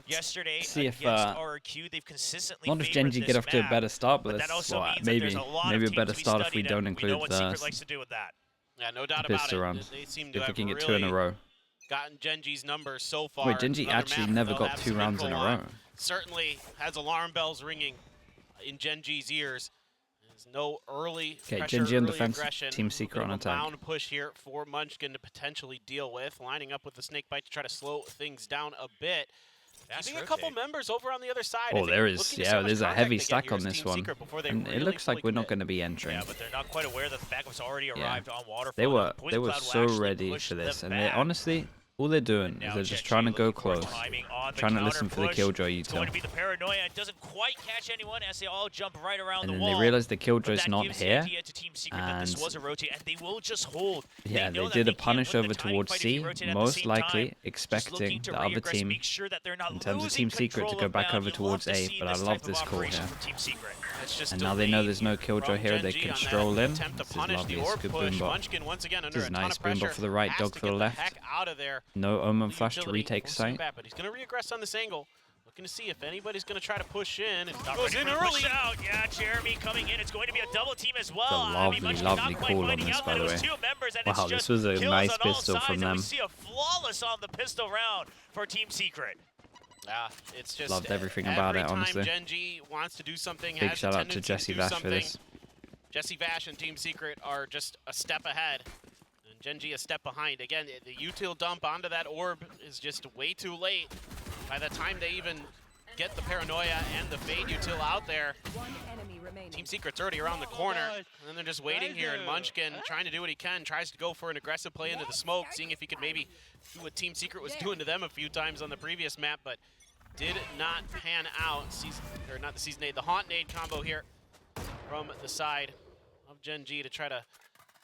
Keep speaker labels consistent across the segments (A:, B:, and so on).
A: yesterday
B: see if
A: against RRQ. They've consistently
B: not if
A: favored
B: GenG
A: this
B: get off to a
A: map,
B: better start,
A: but
B: but
A: that
B: let's,
A: also
B: well,
A: means that
B: maybe
A: there's a lot
B: maybe
A: of
B: a
A: teams
B: better
A: to be
B: start if we
A: studied,
B: don't
A: and we know
B: include
A: what
B: the
A: Secret likes to do with that.
C: Yeah, no doubt about
B: pistol
C: it.
B: rounds.
C: They seem
B: See
C: to
B: if we
C: have
B: can get
C: really
B: 2 in a row.
C: gotten GenG's numbers so far.
B: Wait, GenG
C: Another
B: actually
C: map
B: never
C: they'll
B: got
C: have
B: 2
C: some
B: rounds in
C: info
B: a
C: on.
B: row.
C: Certainly has alarm bells ringing in GenG's ears. There's no early pressure,
B: GenG on
C: early
B: defense,
C: aggression.
B: Team Secret on attack.
C: Bound push here for Munchkin to potentially deal with, lining up with the snake bite to try to slow things down a bit. Keeping a couple members over on the other side.
B: Oh, there is, yeah, there's a heavy stack on this one. And it looks like we're not going to be entering.
A: Yeah, but they're not quite aware that the backup's already arrived on Waterfall.
B: They were so ready for this, and they honestly, all they're doing is they're just trying to go close, trying to listen for the Killjoy util.
A: It's going to be the paranoia. It doesn't quite catch anyone as they all jump right around the wall.
B: And then they realize the Killjoy's not here,
A: and this was a rotate, and they will just hold.
B: Yeah, they did a punish over towards C, most likely expecting the other team, in terms of Team Secret, to go back over towards A, but I love this call here. And now they know there's no Killjoy here, they can stroll in. This is lovely, it's a good boombot. This is nice, boombot for the right, dog for the left. No Omen Flash to retake site.
C: But he's going to reaggress on this angle. Looking to see if anybody's going to try to push in. And
A: goes in early. Out. Yeah, Jeremy coming in. It's going to be a double team as well.
B: It's a lovely, lovely call on this, by the way. Wow, this was a nice pistol from them.
A: We see a flawless on the pistol round for Team Secret.
C: Yeah, it's just
B: loved everything about it, honestly.
C: GenG wants to do something.
B: Big shout out to Jesse Vash for this.
C: Jesse Vash and Team Secret are just a step ahead. GenG a step behind. Again, the util dump onto that orb is just way too late. By the time they even get the paranoia and the fade util out there, Team Secret's already around the corner. And then they're just waiting here, and Munchkin trying to do what he can, tries to go for an aggressive play into the smoke, seeing if he could maybe do what Team Secret was doing to them a few times on the previous map, but did not pan out. Or not the Season 8, the Haunt Nade combo here from the side of GenG to try to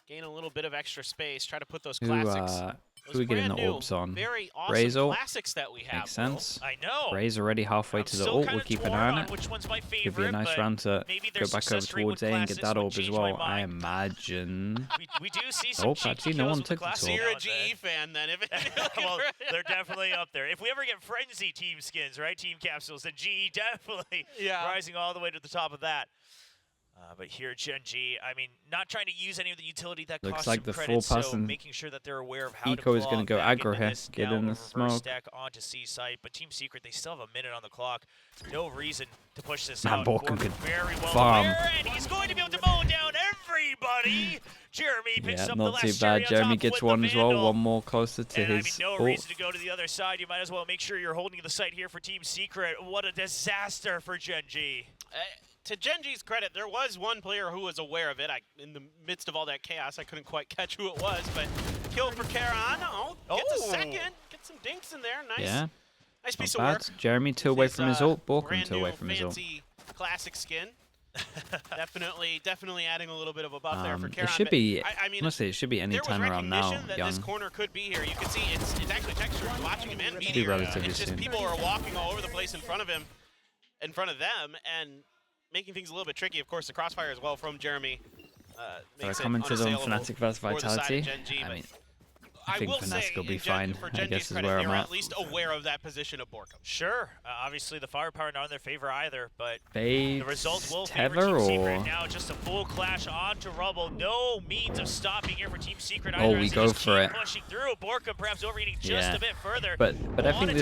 C: gain a little bit of extra space, try to put those classics.
B: Who are we getting the orbs on?
C: Very awesome
B: Razor
C: classics that we have.
B: makes sense.
A: I know.
B: Razor already halfway to the ult. We'll keep an eye on it.
A: Which one's my favorite,
B: could be a nice round to go back over towards A and get that orb as well. I imagine.
A: We do see some
B: actually, no one took the orb.
C: You're a GE fan then.
A: Well, they're definitely up there. If we ever get Frenzy team skins, right, team capsules, then GE definitely rising all the way to the top of that. But here, GenG, I mean, not trying to use any of the utility that
B: looks
A: costs
B: like the
A: credit,
B: full person.
A: So making sure that they're aware of how
B: Eco
A: to
B: is going to go aggro here, get in the smoke.
A: Stack onto C site, but Team Secret, they still have a minute on the clock. No reason to push this
B: Man,
A: out.
B: Borkum could
A: very well
B: farm.
A: And he's going to be able to mow down everybody. Jeremy picks up the
B: not
A: last
B: too bad. Jeremy gets one as well, one more closer to
A: and
B: his
A: I mean, no reason to go to the other side. You might as well make sure you're holding the site here for Team Secret. What a disaster for GenG.
C: To GenG's credit, there was one player who was aware of it. In the midst of all that chaos, I couldn't quite catch who it was, but kill for Karan. Gets a second. Get some dinks in there. Nice, nice piece of work.
B: Jeremy two away from his ult. Borkum two away from his ult.
C: Classic skin. definitely adding a little bit of a buff there for Karan.
B: It should be,
C: I mean,
B: honestly, it should be any time around now,
C: that
B: Young.
C: This corner could be here. You can see it's actually Texture watching him and
B: Should be relatively
C: It's just
B: soon.
C: people are walking all over the place in front of him, in front of them, and making things a little bit tricky. Of course, the crossfire as well from Jeremy.
B: They're coming to them Fnatic vs Vitality. I mean, I think Fnatic will be fine, I guess, is where I'm at.
C: At least aware of that position of Borkum.
A: Sure. Obviously, the firepower not in their favor either, but
B: the
A: result will favor Team Secret. Now just a full clash onto Rubble. No means of stopping here for Team Secret either.
B: We go for it.
A: Pushing through. Borkum perhaps overeating just a bit further.
B: But I think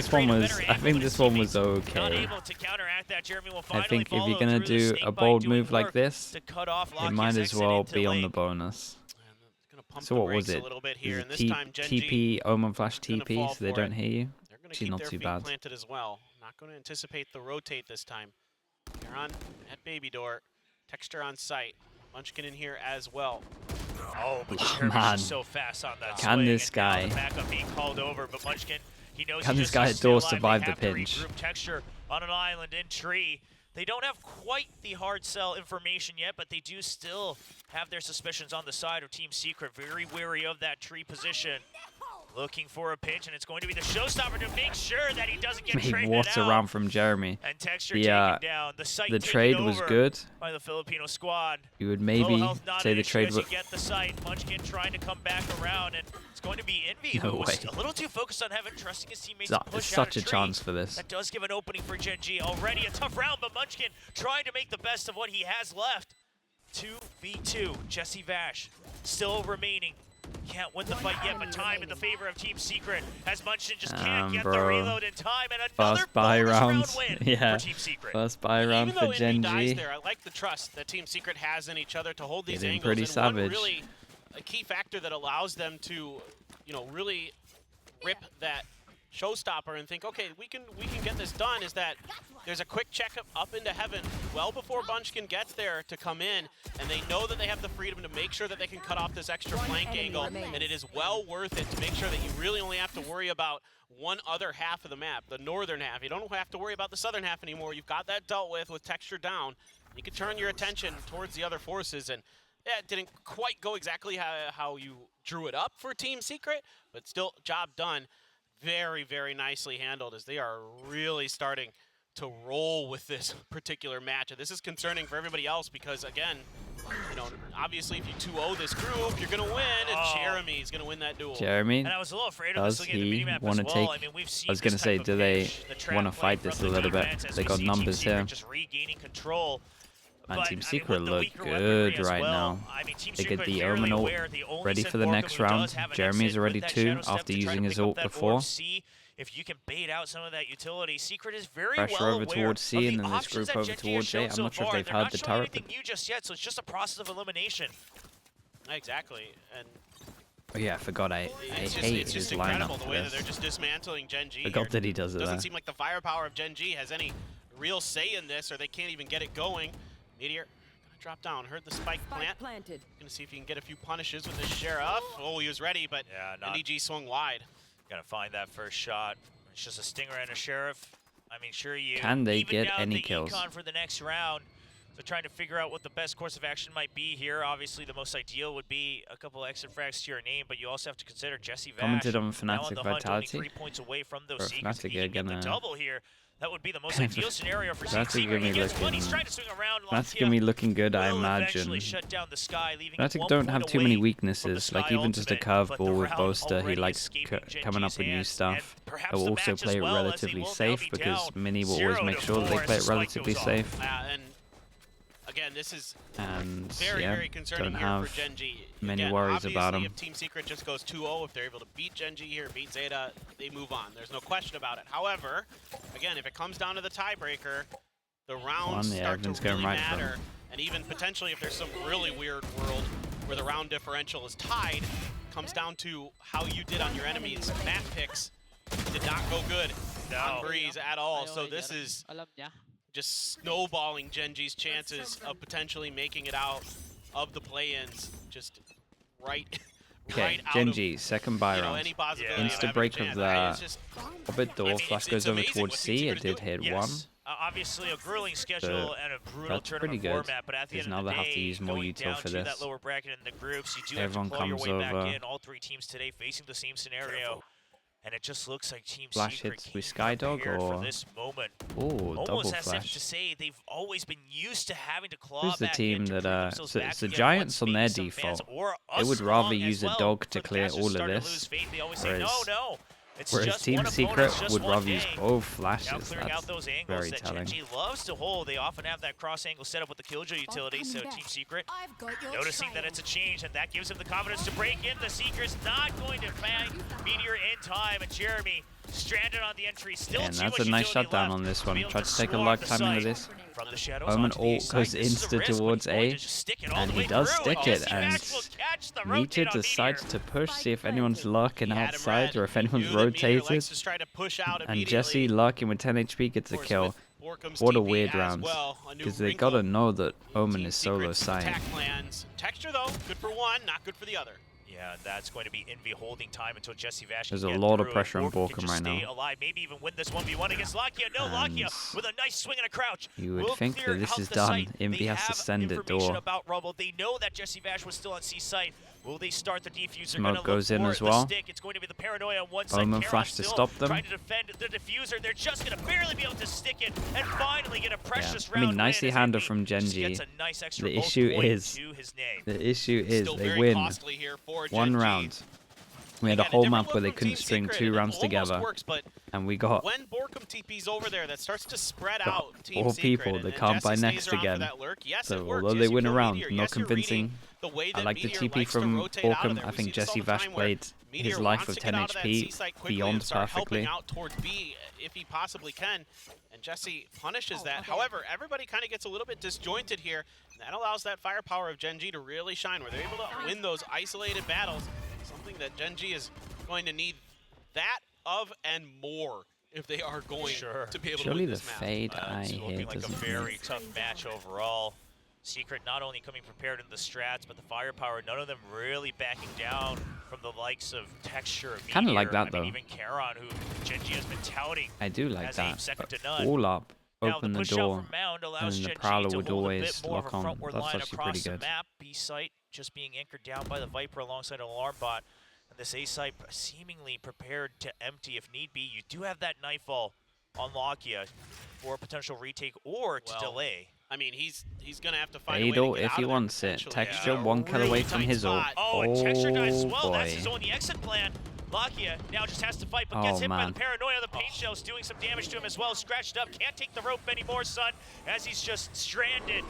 B: this one was okay.
A: Not able to counteract that. Jeremy will finally
B: I think if you're gonna do a bold move like this, it might as well be on the bonus. So what was it? TP, Omen Flash TP, so they don't hear you? Actually, not too bad.
C: Planted as well. Not going to anticipate the rotate this time. Karan at Baby Door. Texture on site. Munchkin in here as well.
A: Oh, but
B: man.
A: So fast on that
B: Can this guy?
A: Backup being called over, but Munchkin, he knows
B: Can this guy at Door survive the pinch?
A: Texture on an island in tree. They don't have quite the hard sell information yet, but they do still have their suspicions on the side of Team Secret. Very wary of that tree position. looking for a pinch, and it's going to be the showstopper to make sure that he doesn't get traded
B: What's
A: out.
B: around from Jeremy?
A: And Texture taken down.
B: The trade was good
A: by the Filipino squad.
B: You would maybe say the trade was...
A: Get the site. Munchkin trying to come back around, and it's going to be Envy, who was a little too focused on Heaven, trusting his teammates to push out
B: such a chance for this.
A: That does give an opening for GenG. Already a tough round, but Munchkin trying to make the best of what he has left. 2v2. Jesse Vash still remaining. Can't win the fight yet, but time in the favor of Team Secret as Munchkin just can't get the reload in time, and another
B: buy round
A: win for Team Secret.
B: First buy round for GenG.
C: I like the trust that Team Secret has in each other to hold these angles.
B: Pretty savage.
C: One really a key factor that allows them to, really rip that showstopper and think, okay, we can get this done, is that there's a quick check up into Heaven well before Munchkin gets there to come in, and they know that they have the freedom to make sure that they can cut off this extra flank angle, and it is well worth it to make sure that you really only have to worry about one other half of the map, the northern half. You don't have to worry about the southern half anymore. You've got that dealt with Texture down. You can turn your attention towards the other forces, and yeah, it didn't quite go exactly how you drew it up for Team Secret, but still, job done. Very, very nicely handled, as they are really starting to roll with this particular match. And this is concerning for everybody else because, again, obviously if you 2-0 this group, you're going to win, and Jeremy's going to win that duel.
B: Jeremy,
A: and I was a little afraid of this looking at the minimap as well. I mean, we've seen
B: I was going to say, do they want to fight this a little bit? They got numbers here.
A: Just regaining control.
B: And Team Secret look good right now. They get the Omen ult ready for the next round. Jeremy's already 2 after using his ult before.
A: If you can bait out some of that utility, Secret is very
B: pressure over towards C and then this group over towards A. I'm not sure if they've heard the turret.
A: They're not showing anything new just yet, so it's just a process of elimination.
C: Exactly, and
B: oh yeah, I forgot. I hate his lineup.
C: The way that they're just dismantling GenG.
B: Forgot that he does it.
C: Doesn't seem like the firepower of GenG has any real say in this, or they can't even get it going. Meteor gonna drop down. Heard the spike plant. Gonna see if he can get a few punishes with his Sheriff. Oh, he was ready, but NDG swung wide.
A: Gotta find that first shot. It's just a Stinger and a Sheriff. I mean, sure, you
B: can they get any kills
A: for the next round? So trying to figure out what the best course of action might be here. Obviously, the most ideal would be a couple extra frags to your name, but you also have to consider Jesse Vash.
B: Commented on Fnatic Vitality.
A: 3 points away from those
B: Fnatic
A: are gonna double here. That would be the most ideal scenario for Secret.
B: That's gonna be looking good, I imagine. Fnatic don't have too many weaknesses. Like even just a curveball with Boaster, he likes coming up with new stuff. He'll also play it relatively safe because Mini will always make sure that they play it relatively safe.
C: And again, this is very concerning here for GenG.
B: Many worries about him.
C: If Team Secret just goes 2-0, if they're able to beat GenG here, beat Zeta, they move on. There's no question about it. However, again, if it comes down to the tiebreaker, the rounds start to really matter. And even potentially if there's some really weird world where the round differential is tied, comes down to how you did on your enemies. Map picks did not go good on Breeze at all. So this is just snowballing GenG's chances of potentially making it out of the play-ins. Just
B: okay, GenG, second buy round. Insta break of the orbit door. Flash goes over towards C. It did hit one.
A: Obviously, a grueling schedule and a brutal tournament format, but at the end of the day,
B: now they have to use more util for this.
A: That lower bracket in the groups, you do have to claw your way back in. All 3 teams today facing the same scenario. And it just looks like Team
B: Flash
A: Secret
B: hits with Skydog or
A: this moment.
B: Ooh, double
A: as
B: flash.
A: If to say they've always been used to having to claw
B: Who's the
A: back
B: team that it's the Giants on their default. They would rather use a dog to clear all of this. Whereas Team Secret would rather use both flashes. That's very telling.
A: GenG loves to hold. They often have that cross angle set up with the Killjoy utility, so Team Secret noticing that it's a change, and that gives him the confidence to break in. The Seeker's not going to find Meteor in time, and Jeremy stranded on the entry. Still
B: and that's a nice shutdown on this one. Tried to take a luck timing with this. Omen ult goes insta towards A, and he does stick it, and Meteor decides to push, see if anyone's lurking outside or if anyone's rotated, and Jesse lurking with 10 HP gets a kill. What a weird round, because they gotta know that Omen is solo side.
C: Texture though, good for one, not good for the other.
A: Yeah, that's going to be Envy holding time until Jesse Vash
B: There's a lot of pressure on Borkum right now.
A: Alive. Maybe even win this 1v1 against Lakia. No, Lakia with a nice swing and a crouch.
B: You would think that this is done. Envy has to send it door.
A: About Rubble. They know that Jesse Vash was still on C site. Will they start the defuser?
B: Smoke goes in as well.
A: It's going to be the paranoia on one side.
B: Omen flash to stop them.
A: Trying to defend the defuser. They're just going to barely be able to stick it and finally get a precious round.
B: I mean, nicely handled from GenG. The issue is they win 1 round. We had a whole map where they couldn't string 2 rounds together, and we got
C: when Borkum TP's over there, that starts to spread out Team
B: 4
C: Secret,
B: people that can't buy next again. So although they win a round, not convincing. I like the TP from Borkum. I think Jesse Vash played his life with 10 HP beyond perfectly.
C: Out towards B if he possibly can, and Jesse punishes that. However, everybody kind of gets a little bit disjointed here, and that allows that firepower of GenG to really shine, where they're able to win those isolated battles. Something that GenG is going to need that of and more if they are going to be able to win this map.
B: Surely the fade
A: it's
B: here
A: looking like a
B: doesn't
A: very tough match overall. Secret not only coming prepared in the strats, but the firepower, none of them really backing down from the likes of Texture.
B: Kind of like that, though.
A: Even Charon, who GenG has been touting.
B: I do like that.
A: Second to none.
B: All up, open the door,
A: and
B: then the Prowler would always lock on. That's actually pretty good.
A: Map, B site just being anchored down by the Viper alongside an alarm bot. And this A site seemingly prepared to empty if need be. You do have that Nightfall on Lakia for a potential retake or to delay.
C: I mean, he's going to have to find a way to get
B: if he wants it. Texture, 1 kill away from his ult.
A: Oh, and Texture dies as well. That's his only exit plan. Lakia now just has to fight, but gets hit by the paranoia. The paint shell's doing some damage to him as well. Scratched up, can't take the rope anymore, son, as he's just stranded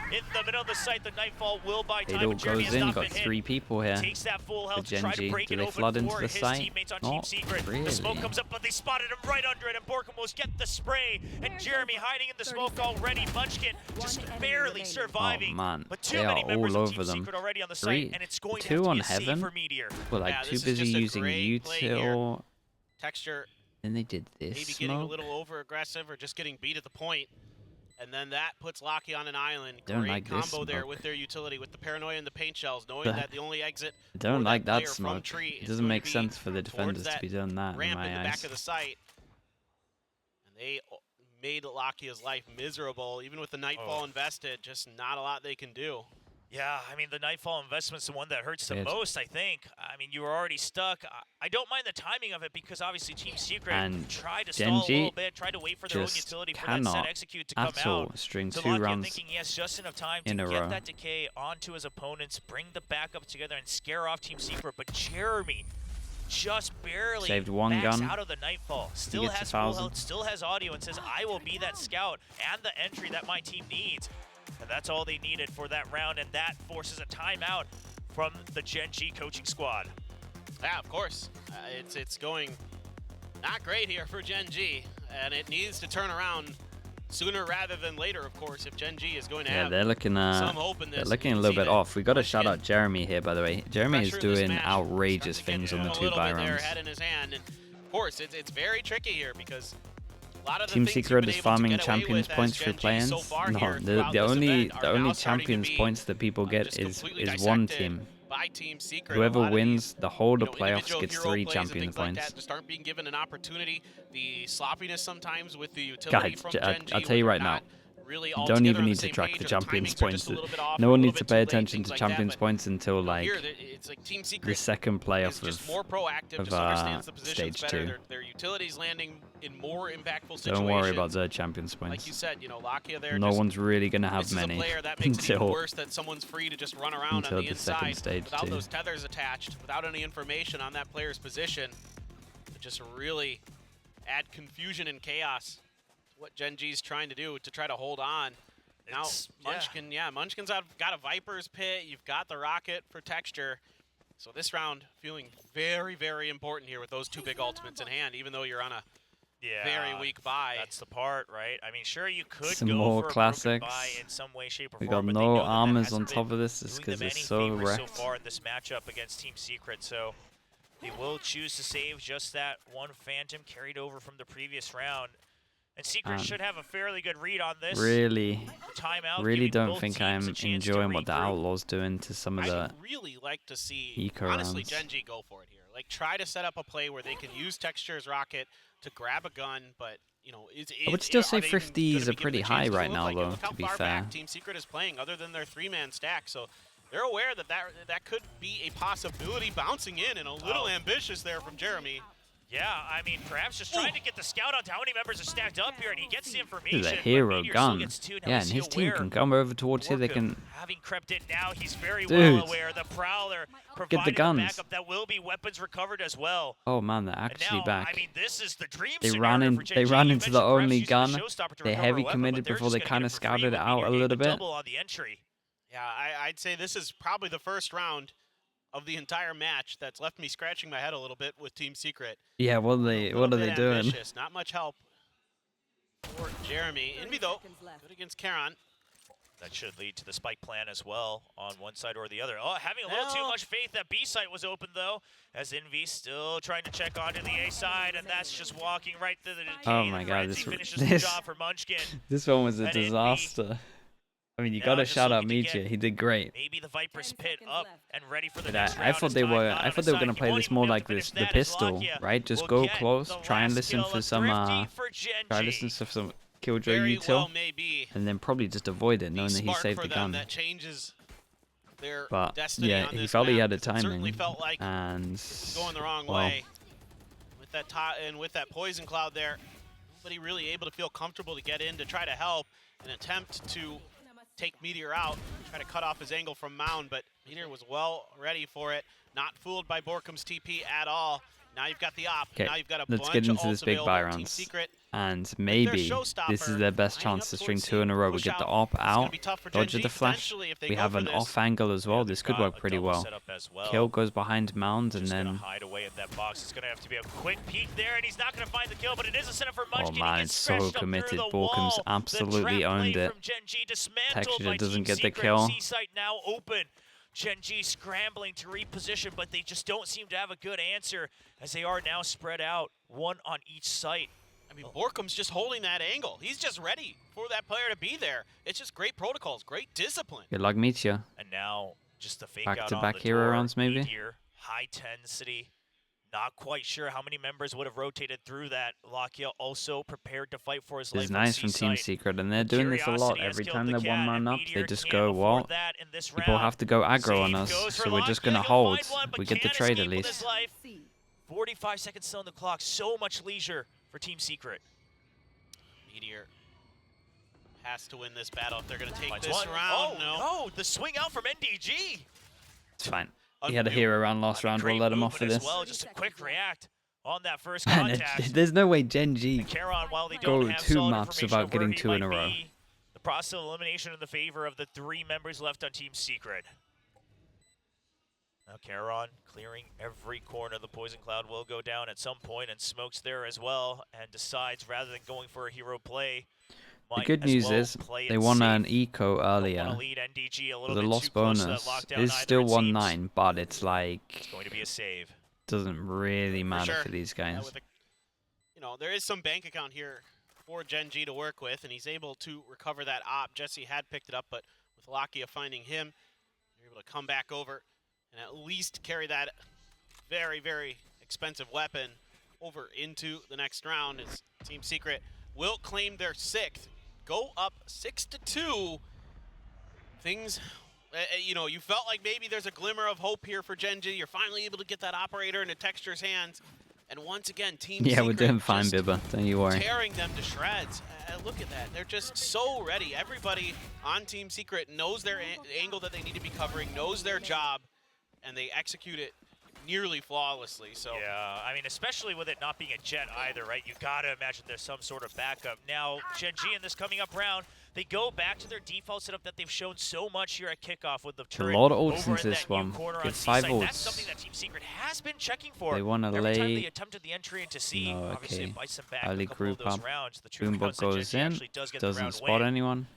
A: in the middle of the site. The Nightfall will buy time.
B: Goes in, got 3 people here.
A: Takes that full health to try to break
B: do
A: it
B: they
A: open
B: flood into
A: for
B: the
A: his
B: site?
A: teammates on
B: Not
A: Team Secret.
B: really.
A: The smoke comes up, but they spotted him right under it, and Borkum will get the spray. And Jeremy hiding in the smoke already. Munchkin just barely surviving.
B: Oh man,
A: but too
B: they
A: many
B: are
A: members
B: all
A: of
B: over
A: Team
B: them.
A: Secret already on the site, and it's going to
B: 2
A: have to
B: on
A: be a save
B: Heaven.
A: for Meteor.
B: We're like too busy using util.
C: Texture.
B: Then they did this.
C: Maybe getting a little over aggressive or just getting beat at the point. And then that puts Lakia on an island. Great combo there with their utility, with the paranoia and the paint shells, knowing that the only exit.
B: I don't like that smoke. It doesn't make sense for the defenders to be doing that in my eyes.
C: Back of the site. And they made Lakia's life miserable, even with the Nightfall invested. Just not a lot they can do.
A: Yeah, I mean, the Nightfall investment's the one that hurts the most, I think. I mean, you were already stuck. I don't mind the timing of it because obviously Team Secret tried to stall a little bit, tried to wait for their own utility for that set execute to come out.
B: String
A: so
B: 2 rounds
A: thinking he has just enough time to get that decay onto his opponents, bring the backup together, and scare off Team Secret. But Jeremy just barely
B: saved 1 gun
A: out of the Nightfall. Still has full health, still has audio, and says, I will be that scout and the entry that my team needs. And that's all they needed for that round, and that forces a timeout from the GenG coaching squad.
C: Yeah, of course. It's going not great here for GenG, and it needs to turn around sooner rather than later, of course, if GenG is going to have
B: they're looking,
C: some hope in this.
B: They're looking a little bit off. We got to shout out Jeremy here, by the way. Jeremy is doing outrageous things on the 2 buy rounds.
C: Head in his hand, and of course, it's very tricky here because
B: Team Secret is farming champions points for play-ins. No, the only champions points that people get is 1 team. Whoever wins the whole of playoffs gets 3 champion points.
C: Just aren't being given an opportunity. The sloppiness sometimes with the utility from GenG.
B: I'll tell you right now. You don't even need to track the champions points. No one needs to pay attention to champions points until like the second playoff of stage 2.
C: Their utilities landing in more impactful situations.
B: Don't worry about the champions points.
C: Like you said, Lakia there.
B: No one's really gonna have many
C: until worse that someone's free to just run around on the inside without
B: two.
C: Those tethers attached, without any information on that player's position. It just really add confusion and chaos. What GenG's trying to do to try to hold on. Now Munchkin, Munchkin's got a Viper's Pit. You've got the Rocket for Texture. So this round feeling very, very important here with those 2 big ultimates in hand, even though you're on a very weak buy.
A: That's the part, right? I mean, sure, you could
B: some
A: go
B: more
A: for
B: classics.
A: A buy in some way, shape, or
B: we
A: form.
B: got no armors on top of this just because it's so wrecked.
A: So far in this matchup against Team Secret, so they will choose to save just that 1 Phantom carried over from the previous round. And Secret should have a fairly good read on this.
B: Really don't think I'm
A: enjoying
B: enjoying what the Outlaw's doing to some of the
C: I'd really like to see,
B: eco
C: honestly,
B: rounds.
C: GenG go for it here. Like, try to set up a play where they can use Texture's Rocket to grab a gun, but,
B: I would still say 50s are pretty high right now, though,
C: Look how
B: to be
C: far
B: fair.
C: back Team Secret is playing, other than their 3-man stack, so they're aware that that could be a possibility bouncing in, and a little ambitious there from Jeremy.
A: Yeah, I mean, perhaps just trying to get the scout out to how many members are stacked up here, and he gets the information.
B: This is a hero gun. Yeah, and his team can come over towards here. They can.
A: Having crept in now, he's very well aware. The Prowler providing the backup. That will be weapons recovered as well.
B: Oh man, they're actually back.
A: I mean, this is the dream
B: They ran in. They ran into the only gun. They heavy committed before they kind of scouted it out a little bit.
C: Yeah, I'd say this is probably the first round of the entire match that's left me scratching my head a little bit with Team Secret.
B: Yeah, what are they doing?
C: Not much help for Jeremy. Envy though, good against Karon.
A: That should lead to the spike plan as well on one side or the other. Oh, having a little too much faith. That B site was open though, as Envy still trying to check onto the A side, and that's just walking right through the decay.
B: Oh my god,
A: this job for Munchkin.
B: This one was a disaster. I mean, you gotta shout out Micha. He did great.
A: Maybe the Viper's pit up and ready for the next
B: I thought they were. I thought they were gonna play this more like this, the pistol, right? Just go close, try and listen for some. Try listen for some Killjoy util, and then probably just avoid it, knowing that he saved the gun. But yeah, he felt he had a timing, and
C: going the wrong way with that poison cloud there. Nobody really able to feel comfortable to get in to try to help and attempt to take Meteor out, try to cut off his angle from Mound, but Meteor was well ready for it. Not fooled by Borkum's TP at all. Now you've got the op.
B: Okay,
C: now you've got a
B: let's get into this big buy rounds. And maybe this is their best chance to string 2 in a row. We get the op out, dodge the flash. We have an off angle as well. This could work pretty well. Kill goes behind Mound, and then
A: hide away at that box. It's going to have to be a quick peek there, and he's not going to find the kill, but it is a setup for Munchkin.
B: Oh man, it's so committed. Borkum's absolutely owned it. Texture doesn't get the kill.
A: C-site now open. GenG scrambling to reposition, but they just don't seem to have a good answer as they are now spread out, one on each site.
C: I mean, Borkum's just holding that angle. He's just ready for that player to be there. It's just great protocols, great discipline.
B: Good luck, Micha.
A: And now just the fake
B: back-to-back hero rounds, maybe.
A: Meteor, high intensity. Not quite sure how many members would have rotated through that. Lakia also prepared to fight for his life.
B: It's nice from Team Secret, and they're doing this a lot. Every time they're one man up, they just go, well, people have to go aggro on us, so we're just going to hold. We get the trade at least.
A: 45 seconds still on the clock. So much leisure for Team Secret.
C: Meteor has to win this battle if they're going to take this round.
A: Oh, no, the swing out from NDG.
B: It's fine. He had a hero round last round. We'll let him off for this.
A: Well, just a quick react on that first contact.
B: There's no way GenG go 2 maps without getting 2 in a row.
A: The process of elimination in the favor of the 3 members left on Team Secret. Now Charon clearing every corner. The poison cloud will go down at some point, and Smoke's there as well, and decides rather than going for a hero play,
B: the good news is they won an eco earlier. The lost bonus is still 1-9, but it's like
A: going to be a save.
B: Doesn't really matter for these guys.
C: You know, there is some bank account here for GenG to work with, and he's able to recover that op. Jesse had picked it up, but with Lakia finding him, they're able to come back over and at least carry that very, very expensive weapon over into the next round as Team Secret will claim their 6th. Go up 6-2. Things, you know, you felt like maybe there's a glimmer of hope here for GenG. You're finally able to get that operator into Texture's hands. And once again, Team Secret
B: we're doing fine, Bibba. Don't you worry.
C: Tearing them to shreds. Look at that. They're just so ready. Everybody on Team Secret knows their angle that they need to be covering, knows their job, and they execute it nearly flawlessly. So
A: yeah, I mean, especially with it not being a jet either, right? You gotta imagine there's some sort of backup. Now, GenG in this coming up round, they go back to their default setup that they've shown so much here at kickoff with the turret.
B: A lot of ults into this one. Get 5 ults.
A: That's something that Team Secret has been checking for.
B: They want to
A: Every time
B: lay.
A: they attempted the entry into C,
B: No,
A: obviously
B: okay.
A: it bites them back
B: Early
A: a couple
B: group
A: of those
B: up.
A: rounds. The
B: Boombook goes in. Doesn't spot anyone.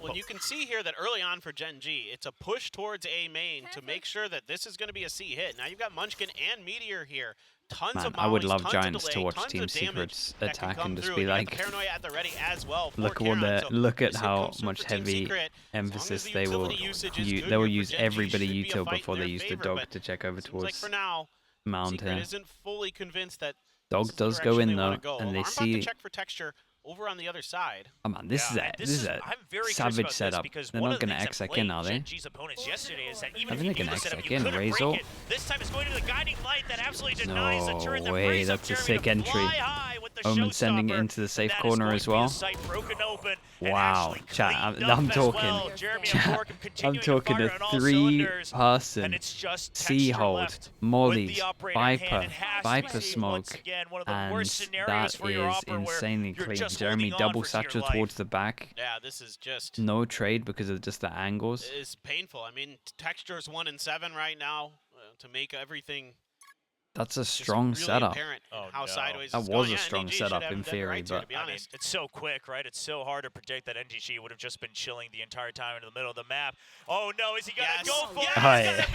C: Well, you can see here that early on for GenG, it's a push towards A main to make sure that this is going to be a C hit. Now you've got Munchkin and Meteor here. Tons of mollies,
B: I would love
C: tons
B: Giants
C: of
B: to watch
C: tons
B: Team
C: of
B: Secret's attack and just
C: through.
B: be like,
C: Paranoia at the ready as well
B: look at how much heavy emphasis they will use everybody util before they use the dog to check over towards
C: like for now,
B: Mound here.
C: Isn't fully convinced that
B: Dog does go in though, and they see
C: check for texture over on the other side.
B: Oh man, this is a savage setup. They're not going to exec in, are they?
A: GenG's opponents yesterday is that even
B: I think they're going to exec in. Razor.
A: This time it's going to the guiding light that absolutely denies the turret.
B: No way, that's a sick entry. Omen sending it into the safe corner as well. Wow, chat, I'm talking. Chat, I'm talking a 3-person C-hold, Molly's, Viper smoke, and that is insanely clean. Jeremy double satchel towards the back.
C: Yeah, this is just
B: no trade because of just the angles.
C: It's painful. I mean, Texture's 1 and 7 right now to make everything.
B: That's a strong
C: really
B: setup.
C: Oh, how sideways
B: that was a strong setup in theory, but
A: I mean, it's so quick, right? It's so hard to predict that NDG would have just been chilling the entire time into the middle of the map. Oh no, is he gonna go for it?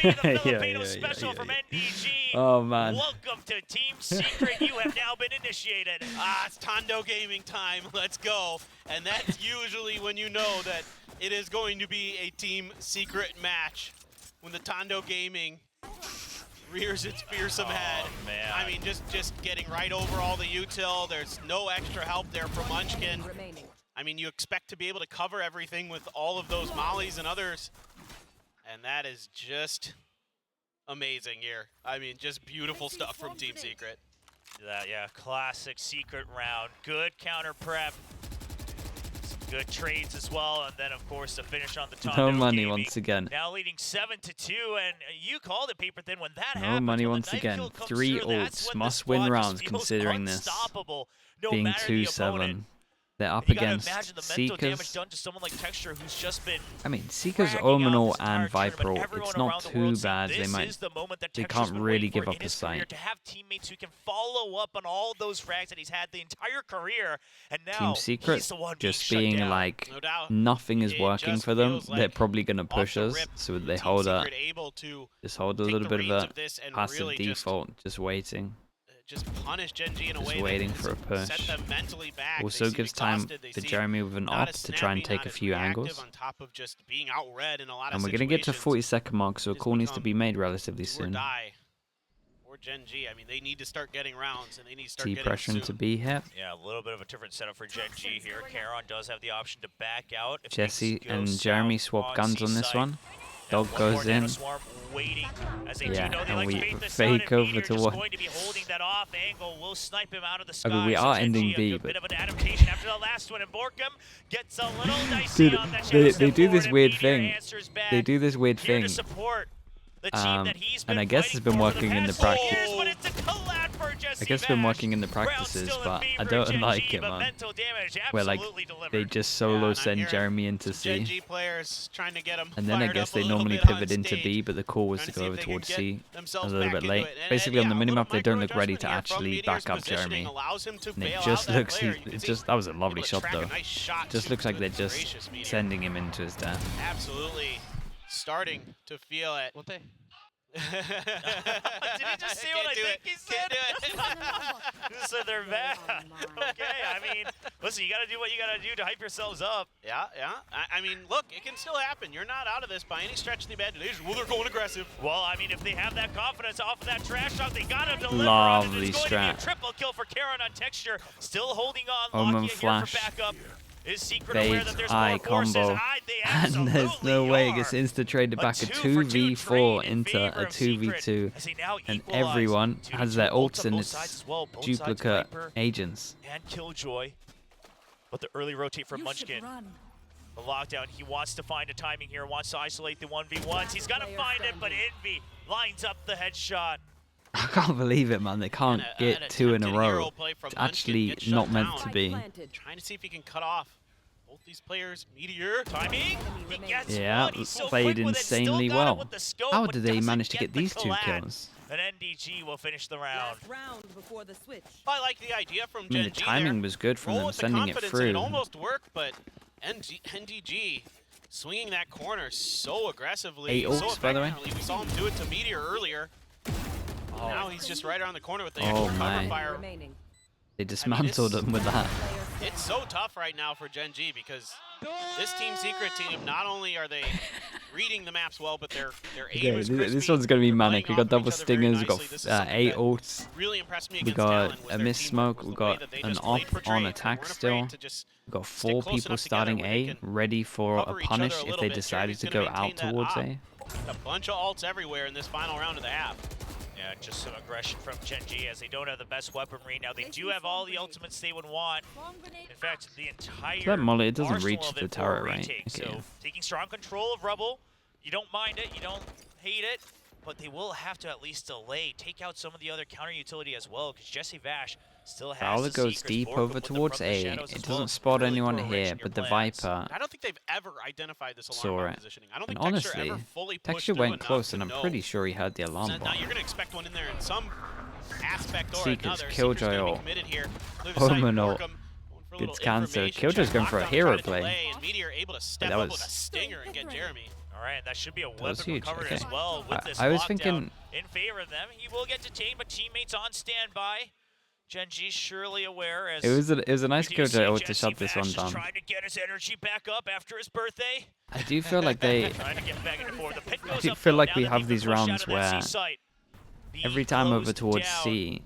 A: It's gonna be the Filipino special from NDG.
B: Oh man.
A: Welcome to Team Secret. You have now been initiated.
C: It's Tondo Gaming time. Let's go. And that's usually when you know that it is going to be a Team Secret match. When the Tondo Gaming rears its fearsome head.
A: Man.
C: I mean, just getting right over all the util. There's no extra help there from Munchkin. I mean, you expect to be able to cover everything with all of those mollies and others. And that is just amazing here. I mean, just beautiful stuff from Team Secret.
A: Yeah, classic Secret round. Good counter prep. Good trades as well, and then of course the finish on the Tondo
B: No money
A: Gaming.
B: once again.
A: Now leading 7-2, and you called it, Paper Thin, when that
B: no
A: happens.
B: Money once again. 3 ults, must-win rounds considering this being 2-7. They're up against Seekers.
A: Done to someone like Texture, who's just been
B: I mean, Seekers, Omenal, and Viper, it's not too bad. They can't really give up the site.
A: To have teammates who can follow up on all those frags that he's had the entire career, and now
B: Team Secret
A: he's the one
B: just being like nothing is working for them. They're probably gonna push us, so they hold just hold a little bit of a passive default, just waiting.
C: Just punish GenG in a way
B: just waiting for a push.
C: Set them mentally back.
B: Also gives time to Jeremy with an op to try and take a few angles.
C: On top of just being outread in a lot
B: and
C: of
B: we're going to get to 40-second mark, so a call needs to be made relatively soon.
C: Or GenG, I mean, they need to start getting rounds, and they need to start getting
B: pressure to be here.
A: Yeah, a little bit of a different setup for GenG here. Caron does have the option to back out. If
B: Jesse and Jeremy swap guns on this one. Dog goes in. Yeah, and we fake over to one. Okay, we are ending B, but dude, they do this weird thing. They do this weird thing. And I guess it's been working in the practice. I guess it's been working in the practices, but I don't like it, man. Where like they just solo send Jeremy into C, and then I guess they normally pivot into B, but the call was to go over towards C a little bit late. Basically, on the minimap, they don't look ready to actually back up Jeremy. And it just looks, that was a lovely shot though. It just looks like they're just sending him into his death.
C: Absolutely. Starting to feel it.
A: Did he just see what I think he said? Just said they're bad. Okay, I mean, listen, you got to do what you got to do to hype yourselves up.
C: Yeah. I mean, look, it can still happen. You're not out of this by any stretch of the imagination. Well, they're going aggressive.
A: Well, I mean, if they have that confidence off of that trash shot, they got to deliver.
B: Lovely
A: strat. It's going to be a triple kill for Caron on Texture. Still holding on.
B: Omen flash.
A: Here for backup.
B: Fade eye combo, and there's no way it gets insta-traded back a 2v4 into a 2v2, and everyone has their ults and its duplicate agents.
A: And Killjoy, but the early rotate from Munchkin. The lockdown, he wants to find a timing here, wants to isolate the 1v1s. He's got to find it, but Envy lines up the headshot.
B: I can't believe it, man. They can't get 2 in a row. It's actually not meant to be.
C: Trying to see if he can cut off both these players. Meteor timing.
B: Yeah, played insanely well. How did they manage to get these 2 kills?
A: And NDG will finish the round.
C: I like the idea from GenG.
B: I mean, the timing was good from them sending it through.
C: It almost worked, but NDG swinging that corner so aggressively.
B: 8 ults, by the way.
C: We saw him do it to Meteor earlier. Now he's just right around the corner with the
B: extra
C: cover fire.
B: They dismantled him with that.
C: It's so tough right now for GenG because This Team Secret team, not only are they reading the maps well, but their aim
B: Okay,
C: is
B: this one's going to be manic. We got double stingers, we got 8 ults,
C: really impressed me
B: we
C: against
B: got
C: Talon was
B: a
C: their
B: miss
C: teamwork,
B: smoke,
C: was
B: we
C: the way
B: got
C: that they
B: an
C: just
B: op
C: played for
B: on
C: trade. They
B: attack
C: weren't
B: still.
C: afraid to just
B: We got
C: stick
B: 4
C: close
B: people
C: enough together
B: starting
C: where they
B: A,
C: can
B: ready for a
C: cover each other
B: punish
C: a
B: if
C: little
B: they
C: bit.
B: decided
C: Jeremy's
B: to
C: gonna
B: go out
C: maintain that
B: towards
C: op.
B: A.
C: A bunch of ults everywhere in this final round of the half.
A: Yeah, just some aggression from GenG as they don't have the best weaponry. Now, they do have all the ultimates they would want. In fact, the entire
B: That molly, it doesn't
A: arsenal
B: reach
A: of
B: the
A: it for
B: turret,
A: a
B: right?
A: retake.
B: Okay,
A: So,
B: yeah.
A: taking strong control of Rubble. You don't mind it, you don't hate it, but they will have to at least delay, take out some of the other counter utility as well, because Jesse Vash still has
B: Fowler
A: the
B: goes
A: secrets
B: deep
A: for him
B: over
A: with them
B: towards
A: from the
B: A.
A: shadows
B: It
A: as
B: doesn't
A: well.
B: spot
A: Really
B: anyone
A: throw a wrench
B: here,
A: in your
B: but the
A: plans.
B: Viper.
C: I don't think they've ever identified this alarm
B: Saw
C: bomb
B: it.
C: positioning. I don't
B: And
C: think Texture
B: honestly,
C: ever fully pushed
B: Texture
C: through
B: went
C: enough
B: close,
C: to
B: and I'm
C: know.
B: pretty sure he had the
C: So
B: alarm
C: now
B: bomb.
C: you're going to expect one in there in some aspect or
B: Seekers,
C: another.
B: Killjoy
C: Seekers gonna be
B: ult.
C: committed here.
B: Omen ult.
C: Going for a
B: Good
C: little
B: cancel.
C: information
B: Killjoy's
C: check.
B: going for a
C: Lockdown
B: hero
C: trying to
B: play.
C: delay, and Meteor able to step
B: that
C: up with
B: was-
C: a stinger and get Jeremy.
A: All right, that should be a
B: was
A: weapon
B: huge,
A: recovered
B: okay.
A: as well with this
B: I was
A: lockdown
B: thinking-
A: in favor of them. He will get detained, but teammates on standby. GenG surely aware as
B: It was a nice
A: we do see
B: Killjoy ult to
A: Jesse
B: shut this
A: Vash
B: one
A: just
B: down.
A: trying to get his energy back up after his birthday.
B: I do feel like they...
A: Trying to get back into form. The pit
B: I
A: goes
B: do
A: up,
B: feel
A: though,
B: like
A: now
B: we
A: that
B: have
A: they've
B: these
A: been pushed out
B: rounds
A: of that
B: where
A: C site. Be
B: every time over
A: closed
B: towards
A: down.
B: C,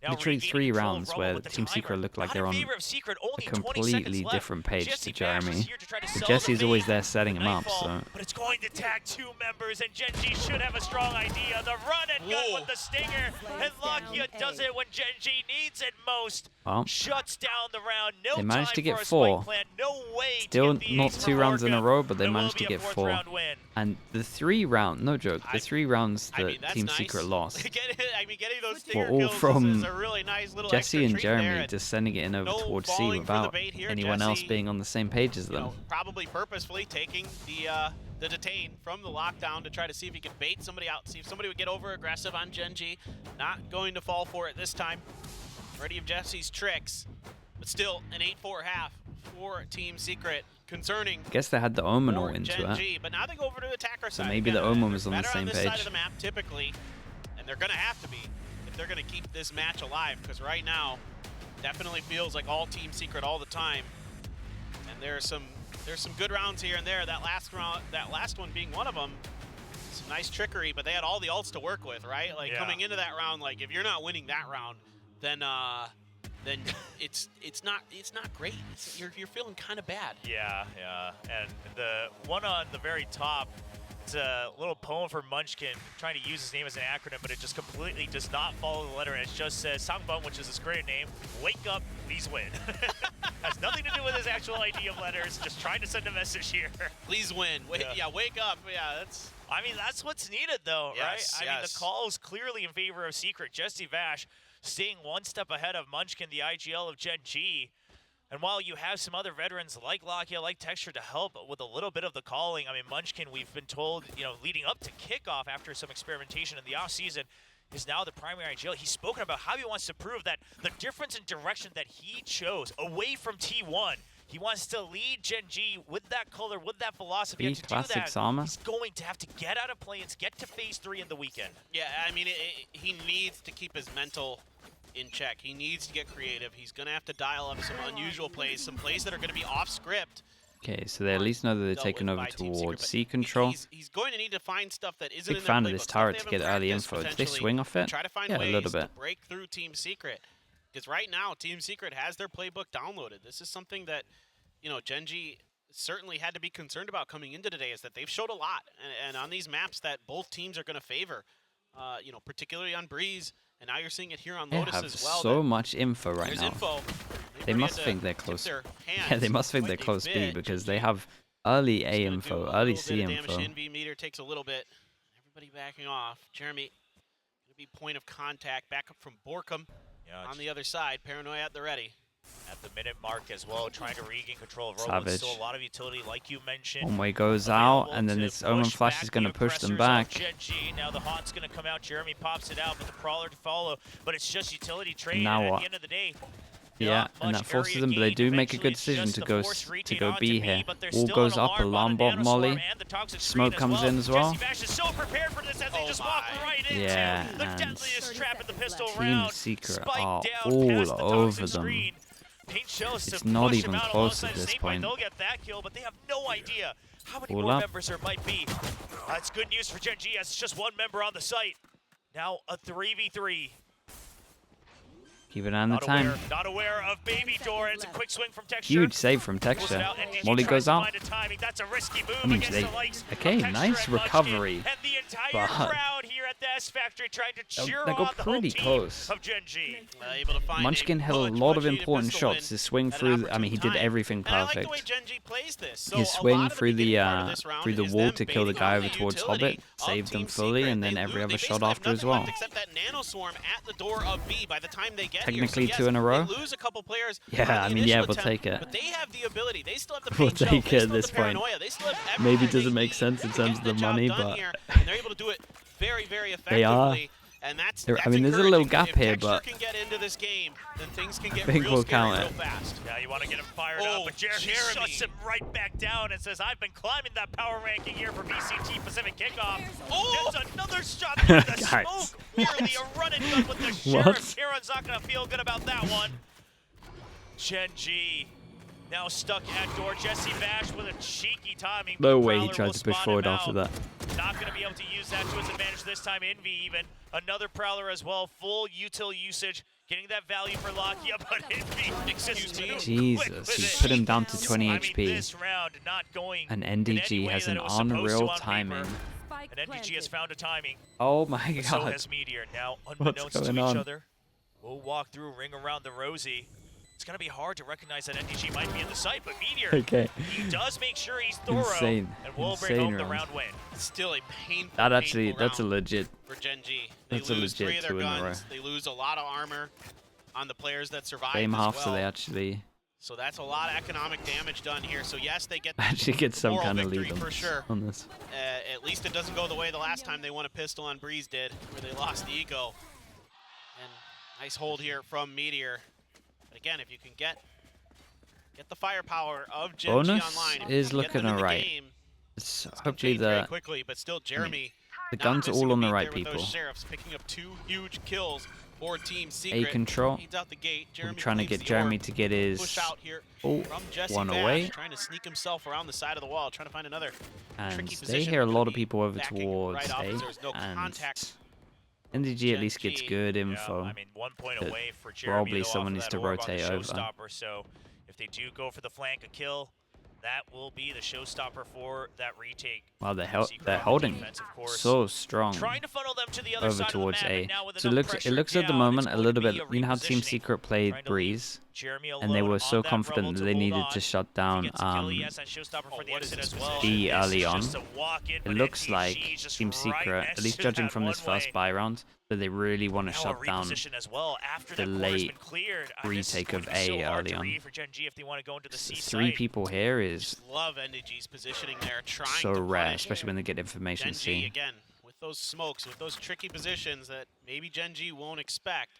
A: Now
B: literally
A: regaining
B: 3
A: control of
B: rounds
A: Rubble
B: where
A: with the
B: Team Secret
A: timer.
B: look like
A: Not
B: they're
A: in
B: on
A: favor of Secret,
B: a
A: only 20
B: completely
A: seconds left.
B: different page
A: Jesse
B: to
A: Vash is
B: Jeremy.
A: here to try to
B: But
A: sell
B: Jesse's
A: the
B: always
A: bait.
B: there setting him up,
A: Nightfall,
B: so...
A: but it's going to tag 2 members, and GenG should have a strong idea. The run and gun with the stinger, and Lakia does it when GenG needs it most.
B: Well,
A: Shuts down the round. No
B: they managed
A: time
B: to get
A: for a
B: 4.
A: spike plant. No way
B: Still
A: to get the
B: not
A: ace
B: 2
A: for
B: rounds in a
A: Orca.
B: row, but they
A: There will
B: managed
A: be
B: to
A: a
B: get
A: 4th
B: 4.
A: round win.
B: And the 3 round, no joke, the 3 rounds
C: I
B: that
C: mean, that's
B: Team
C: nice.
B: Secret lost
C: Getting those
B: were
C: stinger
B: all
C: kills
B: from
C: is a really nice little
B: Jesse
C: extra
B: and
C: treat there,
B: Jeremy
C: and
B: just sending it in over
C: no
B: towards C
C: falling for the
B: without
C: bait here.
B: anyone else
C: Jesse,
B: being on the same page as
C: you
B: them.
C: know, probably purposefully taking the detain from the lockdown to try to see if he could bait somebody out, see if somebody would get over aggressive on GenG. Not going to fall for it this time. Ready of Jesse's tricks, but still an 8-4 half for Team Secret. Concerning.
B: I guess they had the Omen
C: for
B: ult into
C: GenG,
B: it.
C: but now they go over to the attacker side.
B: maybe the
C: Again,
B: Omen
C: they're
B: was on the
C: better
B: same
C: this side
B: page.
C: of the map typically, and they're going to have to be if they're going to keep this match alive, because right now definitely feels like all Team Secret all the time. And there's some good rounds here and there. That last one being one of them. Some nice trickery, but they had all the ults to work with, right? Like coming into that round, like if you're not winning that round, then it's not great. You're feeling kind of bad.
A: Yeah. And the one on the very top, it's a little poem for Munchkin, trying to use his name as an acronym, but it just completely does not follow the letter, and it just says Sangbum, which is his great name. Wake up, please win. Has nothing to do with his actual ID of letters. Just trying to send a message here.
C: Please win. Wake up. Yeah, that's.
A: I mean, that's what's needed, though,
C: Yes,
A: right? I mean, the call is clearly in favor of Secret. Jesse Vash staying one step ahead of Munchkin, the IGL of GenG. And while you have some other veterans like Lakia, like Texture to help with a little bit of the calling, I mean, Munchkin, we've been told, leading up to kickoff after some experimentation in the offseason, is now the primary IGL. He's spoken about how he wants to prove that the difference in direction that he chose away from T1, he wants to lead GenG with that color, with that philosophy. And to do that,
B: armor.
A: he's going to have to get out of planes, get to phase 3 in the weekend.
C: Yeah, I mean, he needs to keep his mental in check. He needs to get creative. He's going to have to dial up some unusual plays, some plays that are going to be off script.
B: Okay, so they at least know that they're taking over towards C control.
C: He's going to need to find stuff that isn't
B: Big
C: in their
B: fan of
C: playbook,
B: this
C: stuff
B: turret
C: they
B: to
C: haven't
B: get early
C: practiced,
B: info. Did they
C: potentially,
B: swing off it?
C: Try to find
B: Yeah, a
C: ways
B: little
C: to
B: bit.
C: break through Team Secret. Because right now, Team Secret has their playbook downloaded. This is something that, GenG certainly had to be concerned about coming into today, is that they've showed a lot. And on these maps that both teams are going to favor, particularly on Breeze. And now you're seeing it here on Lotus as well.
B: They have so much info right now.
C: Info.
B: They must think they're close. Yeah, they must think they're close B because they have early A info, early C info.
C: NV meter takes a little bit. Everybody backing off. Jeremy going to be point of contact. Back up from Borkum on the other side. Paranoia at the ready.
A: At the minute mark as well, trying to regain control of Robo.
B: Savage.
A: Still a lot of utility, like you mentioned.
B: One way goes out, and then this Omen Flash is going to push them back.
A: GenG. Now the Haunt's going to come out. Jeremy pops it out, but the Prowler to follow. But it's just utility trade.
B: Now
A: and
B: what?
A: At the end of the day,
B: yeah, and that forces them, but they do make a good decision to go B here. Wall goes up, alarm bot molly. Smoke comes in as well. Yeah, and Team Secret are all over them. It's not even close at this point.
A: They'll get that kill, but they have no idea how many more members there might be. It's good news for GenG as it's just one member on the site. Now a 3v3.
B: Keep it on the time.
A: Not aware of Baby Door. It's a quick swing from Texture.
B: Huge save from Texture. Molly goes out.
A: That's a risky move
B: I mean, okay, nice recovery.
A: And the entire crowd here at the S Factory trying to cheer
B: they got pretty close.
A: Of GenG.
B: Munchkin had a lot of important shots. His swing through, I mean, he did everything perfect. His swing through the wall to kill the guy over towards Hobbit, saved them fully, and then every other shot after as well. Technically 2 in a row. Yeah, I mean, yeah, we'll take it.
C: But they have the ability. They still have the
B: we'll take it at this point. Maybe it doesn't make sense in terms of the money, but
C: they're able to do it very, very effectively.
B: They are.
C: And that's
B: I mean, there's a little gap here, but
C: can get into this game, then things can get
B: I think we'll count it.
C: Fast.
A: Yeah, you want to get him fired up, but Jeremy shuts him right back down and says, "I've been climbing that power ranking here for VCT Pacific Kickoff." Gets another shot through the smoke. Nearly a run and gun with the Sheriff. Kieran's not going to feel good about that one. GenG now stuck at door. Jesse Bash with a cheeky timing.
B: No way he tried to push forward after that.
A: Not going to be able to use that to his advantage this time. Envy even. Another Prowler as well. Full util usage. Getting that value for Lakia, but Envy
B: Jesus, he put him down to 20 HP.
A: This round not going
B: and NDG has an unreal timing.
A: And NDG has found a timing.
B: Oh my god.
A: So has Meteor. Now, unbeknownst to each other, we'll walk through, ring around the Rosie. It's going to be hard to recognize that NDG might be in the site, but Meteor, he does make sure he's thorough, and will bring home the round win.
C: Still a painful,
B: that's a legit.
C: For GenG.
B: That's a legit
C: 3 of their guns. They lose a lot of armor on the players that survive.
B: Same half, so they actually.
C: So that's a lot of economic damage done here. So yes, they get
B: actually get some kind of lead
C: for sure
B: on this.
C: At least it doesn't go the way the last time they won a pistol on Breeze did, where they lost the eco. And nice hold here from Meteor. But again, if you can get the firepower of GenG online,
B: is looking alright. Hopefully
C: very quickly, but still Jeremy.
B: The guns are all on the right people.
C: Those Sheriffs picking up 2 huge kills for Team Secret.
B: A control.
C: Out the gate.
B: I'm trying to get Jeremy to get his
C: push out here
B: from one away.
C: Trying to sneak himself around the side of the wall, trying to find another tricky position.
B: They hear a lot of people over towards A,
C: and
B: NDG at least gets good info.
A: Yeah, I mean, 1 point away for Jeremy.
B: Probably someone needs to rotate over.
A: So if they do go for the flank, a kill, that will be the showstopper for that retake.
B: Wow, they're holding so strong
A: trying to funnel them to the other
B: over
A: side
B: towards
A: of the map,
B: A. So it looks at the moment a little bit. You know how Team Secret played Breeze, and they were so confident that they needed to shut down B early on. It looks like Team Secret, at least judging from this first buy round, that they really want to shut down the late retake of A early on. 3 people here is so rare, especially when they get information C.
C: Again, with those smokes, with those tricky positions that maybe GenG won't expect.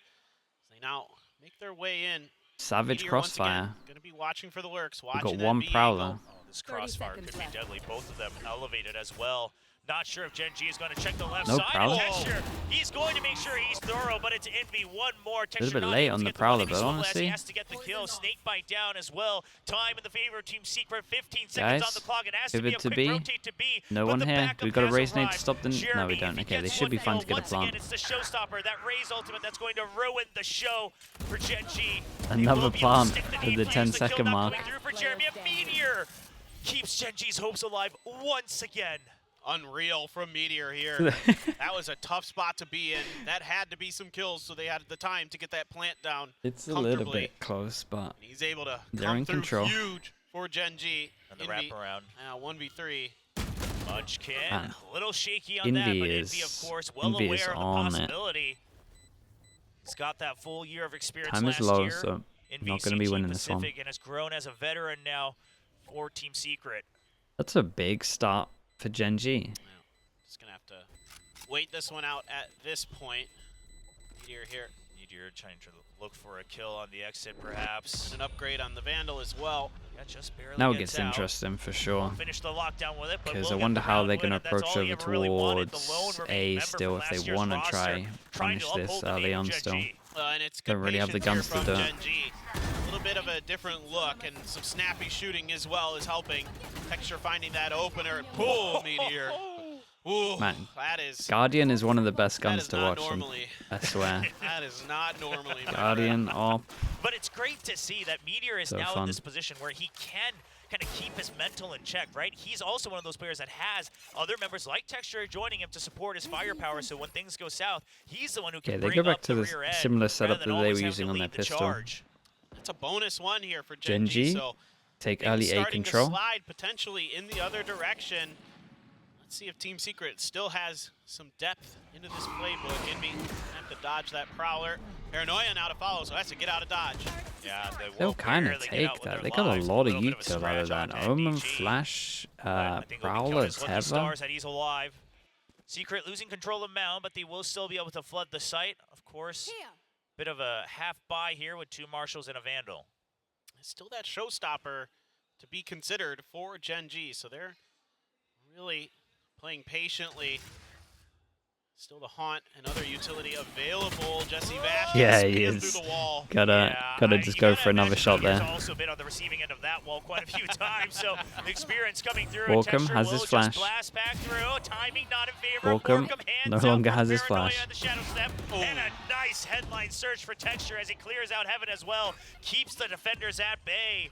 C: They now make their way in.
B: Savage crossfire.
C: Going to be watching for the lurks.
B: We've got 1 Prowler.
A: This crossfire could be deadly. Both of them elevated as well. Not sure if GenG is going to check the left
B: side.
A: Texture, he's going to make sure he's thorough, but it's Envy. 1 more. Texture
B: a little bit late on the Prowler, but honestly.
A: He has to get the kill. Snake bite down as well. Time in the favor of Team Secret. 15 seconds on the clock. It has to be a quick rotate to B.
B: No one here. We've got a Raze nade to stop them. No, we don't. Okay, they should be fine to get a plant.
A: Again, it's the showstopper. That Raze ultimate that's going to ruin the show for GenG.
B: Another plant at the 10-second mark.
A: For Jeremy. A Meteor keeps GenG's hopes alive once again.
C: Unreal from Meteor here. That was a tough spot to be in. That had to be some kills, so they had the time to get that plant down.
B: It's a little bit close, but
C: he's able to
B: they're in control.
C: Huge for GenG.
A: And the wraparound.
C: 1v3.
A: Munchkin, a little shaky on that, but Envy, of course, well aware of the possibility. He's got that full year of experience
B: Time is low, so not going to be winning this one.
A: And has grown as a veteran now for Team Secret.
B: That's a big start for GenG.
C: Yeah, just gonna have to wait this one out at this point. Meteor here.
A: Meteor trying to look for a kill on the exit, perhaps.
C: And an upgrade on the Vandal as well.
A: Yeah, just barely
B: now it gets interesting for sure.
A: Finish the lockdown with it,
B: because I wonder how they're gonna approach over towards A still if they want to try punish this early on still.
C: And it's
B: don't really have the guns to do it.
C: bit of a different look, and some snappy shooting as well is helping. Texture finding that opener. Boom, Meteor. Ooh,
B: Man,
C: that is...
B: Guardian is one of the best guns to watch.
C: Normally.
B: I swear.
C: That is not normally.
B: Guardian up.
A: But it's great to see that Meteor is
B: So
A: now
B: fun.
A: in this position where he can kind of keep his mental in check, right? He's also one of those players that has other members like Texture joining him to support his firepower, so when things go south, he's the one who can bring
B: they go back
A: up
B: to
A: the
B: the
A: rear end
B: similar setup
A: rather
B: that
A: than
B: they were
A: always having
B: using
A: to
B: on their
A: lead the
B: pistol.
A: charge.
C: That's a bonus one here for GenG.
B: GenG,
C: So
B: take
C: maybe
B: early A
C: starting
B: control.
C: to slide potentially in the other direction. Let's see if Team Secret still has some depth into this playbook. Envy have to dodge that Prowler. Paranoia now to follow, so has to get out of dodge.
A: Yeah,
B: They'll kind of take that. They got a lot of util out of that. Omen, Flash, Prowler, Tether.
A: That he's alive. Secret losing control of Mound, but they will still be able to flood the site. Of course, bit of a half buy here with 2 Marshals and a Vandal.
C: Still that showstopper to be considered for GenG, so they're really playing patiently. Still the Haunt, another utility available. Jesse Bash
B: he is.
C: through the wall.
B: Gotta just go for another shot there.
A: He's also been on the receiving end of that wall quite a few times, so the experience coming through.
B: Walkham has his flash.
A: Blast back through. Timing not in favor.
B: Walkham no longer has his flash.
A: And, the shadow step. And a nice headline search for Texture as he clears out Heaven as well. Keeps the defenders at bay.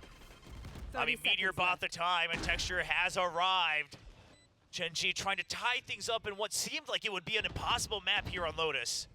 A: I mean, Meteor bought the time, and Texture has arrived. GenG trying to tie things up in what seemed like it would be an impossible map here on Lotus.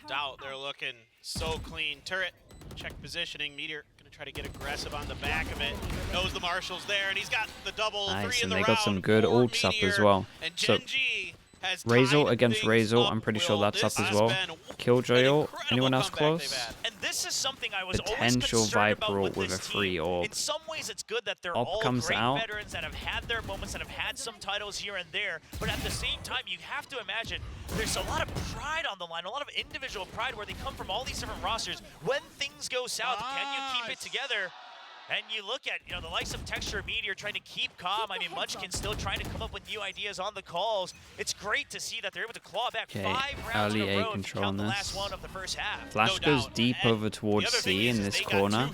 C: No doubt they're looking so clean. Turret, check positioning. Meteor gonna try to get aggressive on the back of it. Knows the Marshal's there, and he's got the double 3 in the round.
B: And they got some good ults up as well.
C: And GenG has
B: Razor against Razor, I'm pretty sure that's up as well. Killjoy ult, anyone else close?
A: And this is something I was
B: Potential
A: always concerned
B: Viper
A: about
B: ult with a
A: this
B: free
A: team.
B: orb.
A: In some ways, it's good that they're
B: Orb
A: all
B: comes
A: great
B: out.
A: veterans that have had their moments, that have had some titles here and there. But at the same time, you have to imagine there's a lot of pride on the line, a lot of individual pride where they come from all these different rosters. When things go south, can you keep it together? And you look at, the likes of Texture Meteor trying to keep calm. I mean, Munchkin still trying to come up with new ideas on the calls. It's great to see that they're able to claw back 5 rounds in a row if you count the last one of the first half.
B: Flash goes deep over towards C in this corner,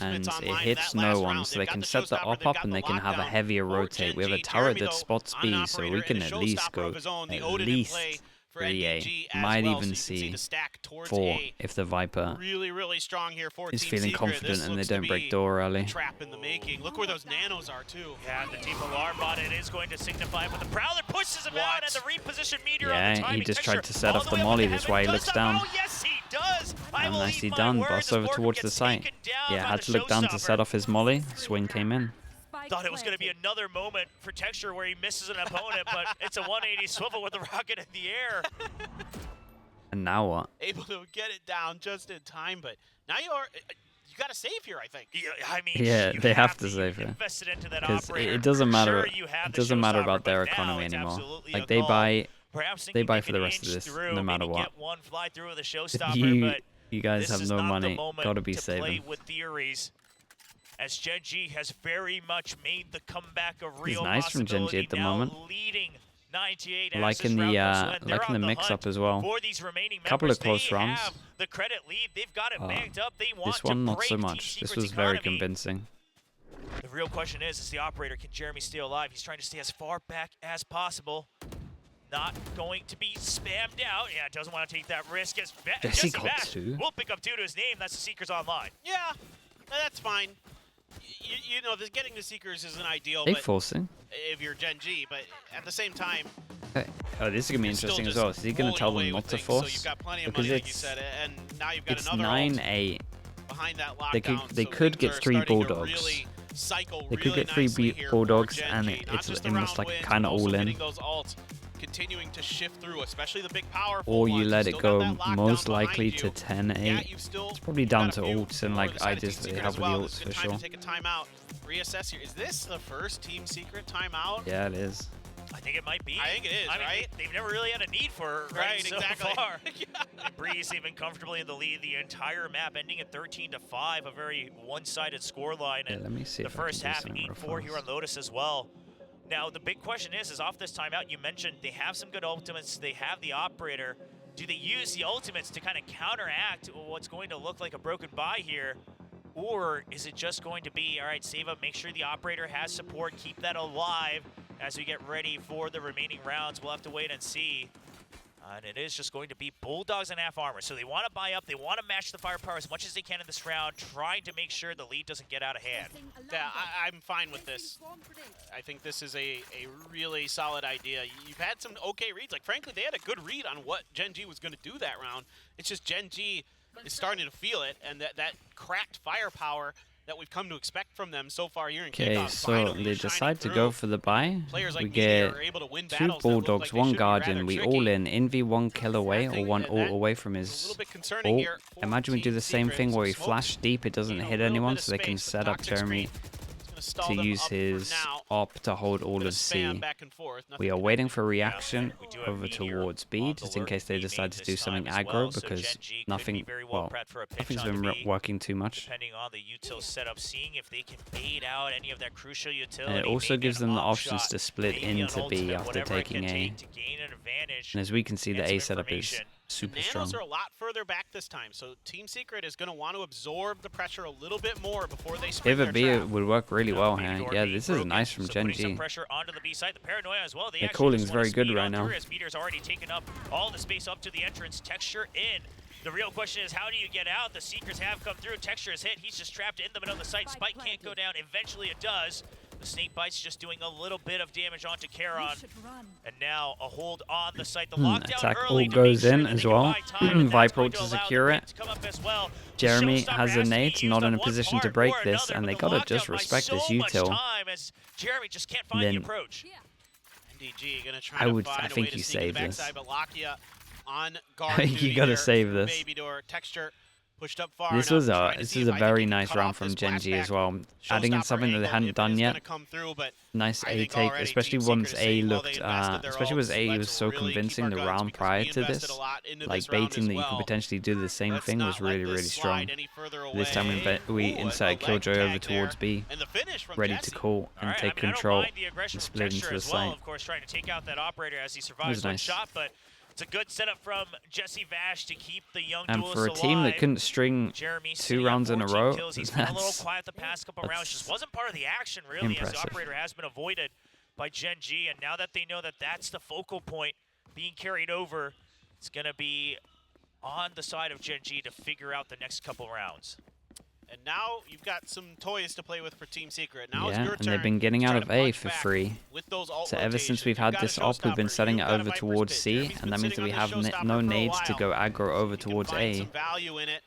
B: and it hits no one, so they can set the op up and they can have a heavier rotate. We have a turret that spots B, so we can at least go A. Might even see 4 if the Viper
C: really strong here for
B: is feeling confident and they don't break door early.
C: Trap in the making. Look where those nanos are too.
A: Yeah, the Team Alarm bot, it is going to signify, but the Prowler pushes him out and the repositioned Meteor on the timing.
B: He just tried to set off the molly, that's why he looks down.
A: Oh, yes, he does.
B: And nicely done, boss over towards the site. Yeah, had to look down to set off his molly. Swing came in.
A: Thought it was going to be another moment for Texture where he misses an opponent, but it's a 180 swivel with the rocket in the air.
B: And now what?
C: Able to get it down just in time, but now you got to save here, I think.
A: Yeah, I mean,
B: they have to save here. Because it doesn't matter. It doesn't matter about their economy anymore. Like they buy for the rest of this, no matter what. You guys have no money. Gotta be saving.
A: As GenG has very much made the comeback a real
B: It's nice from GenG at the moment. Like in the mix-up as well. Couple of close rounds. This one not so much. This was very convincing.
A: The real question is the operator, can Jeremy stay alive? He's trying to stay as far back as possible. Not going to be spammed out. Yeah, doesn't want to take that risk. As Jesse Bash will pick up 2 to his name. That's the Seekers Online.
C: Yeah, that's fine. You know, getting the Seekers isn't ideal.
B: They forcing.
C: If you're GenG, but at the same time.
B: Okay. Oh, this is gonna be interesting as well. Is he gonna tell them not to force?
C: So you've got plenty of money, like you said, and now you've got another
B: 9-8.
C: Behind that lockdown.
B: They could get 3 Bulldogs. They could get 3 Bulldogs, and it's almost like kind of all in.
C: Continuing to shift through, especially the big power.
B: Or you let it go most likely to 10-8. It's probably down to ults and like ideas that they have with the ults for sure.
C: Take a timeout, reassess here. Is this the first Team Secret timeout?
B: Yeah, it is.
A: I think it might be.
C: I think it is, right?
A: They've never really had a need for it so
C: exactly.
A: far. And Breeze even comfortably in the lead the entire map, ending at 13-5, a very one-sided scoreline.
B: Yeah, let me see
A: the first half, 8-4 here on Lotus as well. Now, the big question is off this timeout, you mentioned they have some good ultimates, they have the operator. Do they use the ultimates to kind of counteract what's going to look like a broken buy here? Or is it just going to be, all right, save up, make sure the operator has support, keep that alive as we get ready for the remaining rounds. We'll have to wait and see. And it is just going to be Bulldogs and half armor. So they want to buy up, they want to match the firepower as much as they can in this round, trying to make sure the lead doesn't get out of hand.
C: Yeah, I'm fine with this. I think this is a really solid idea. You've had some okay reads. Like, frankly, they had a good read on what GenG was going to do that round. It's just GenG is starting to feel it, and that cracked firepower that we've come to expect from them so far here in kickoff.
B: Okay, so they decide to go for the buy. We get 2 Bulldogs, 1 Guardian. We all in. Inv1 kill away, or 1 ult away from his ult. Imagine we do the same thing where we flash deep, it doesn't hit anyone, so they can set up Jeremy to use his op to hold all of C. We are waiting for reaction over towards B, just in case they decide to do something aggro, because nothing's been working too much.
A: Depending on the util setup, seeing if they can bait out any of that crucial utility.
B: And it also gives them the options to split into B after taking A. And as we can see, the A setup is super strong.
C: Nanos are a lot further back this time, so Team Secret is going to want to absorb the pressure a little bit more before they spring
B: Pivot B
C: trap.
B: would work really well here. Yeah, this is nice from GenG. The calling is very good right now.
A: Meteor's already taken up all the space up to the entrance. Texture in. The real question is, how do you get out? The Seekers have come through. Texture is hit. He's just trapped in the middle of the site. Spike can't go down. Eventually it does. The Snake Bite's just doing a little bit of damage onto Charon. And now a hold on the site. The lockdown
B: attack
A: early
B: all goes in as well. Viper to secure it. Jeremy has a nade, not in a position to break this, and they gotta just respect this util.
A: Jeremy just can't find the approach.
C: NDG gonna try to find a way to sneak the backside, but Lakia on guard.
B: I think you gotta save this.
C: Baby door Texture pushed up far
B: This was a very nice round from GenG as well, adding in something that they hadn't done yet. Nice A take, especially once A looked, especially once A was so convincing the round prior to this. Like baiting that you could potentially do the same thing was really, really strong. This time we inside Killjoy over towards B, ready to call and take control and split into the site. It was nice.
A: It's a good setup from Jesse Vash to keep the young
B: and
A: duelists
B: for a team that couldn't string 2 rounds in a row,
A: he's been a little quiet the past couple rounds. Just wasn't part of the action, really,
B: impressive.
A: as the operator has been avoided by GenG. And now that they know that that's the focal point being carried over, it's going to be on the side of GenG to figure out the next couple rounds.
C: And now you've got some toys to play with for Team Secret. Now
B: yeah,
C: it's your
B: and
C: turn
B: they've been getting out of A for
C: back
B: free. So ever since we've had this op, we've been setting it over towards C, and that means that we have no nades to go aggro over towards A.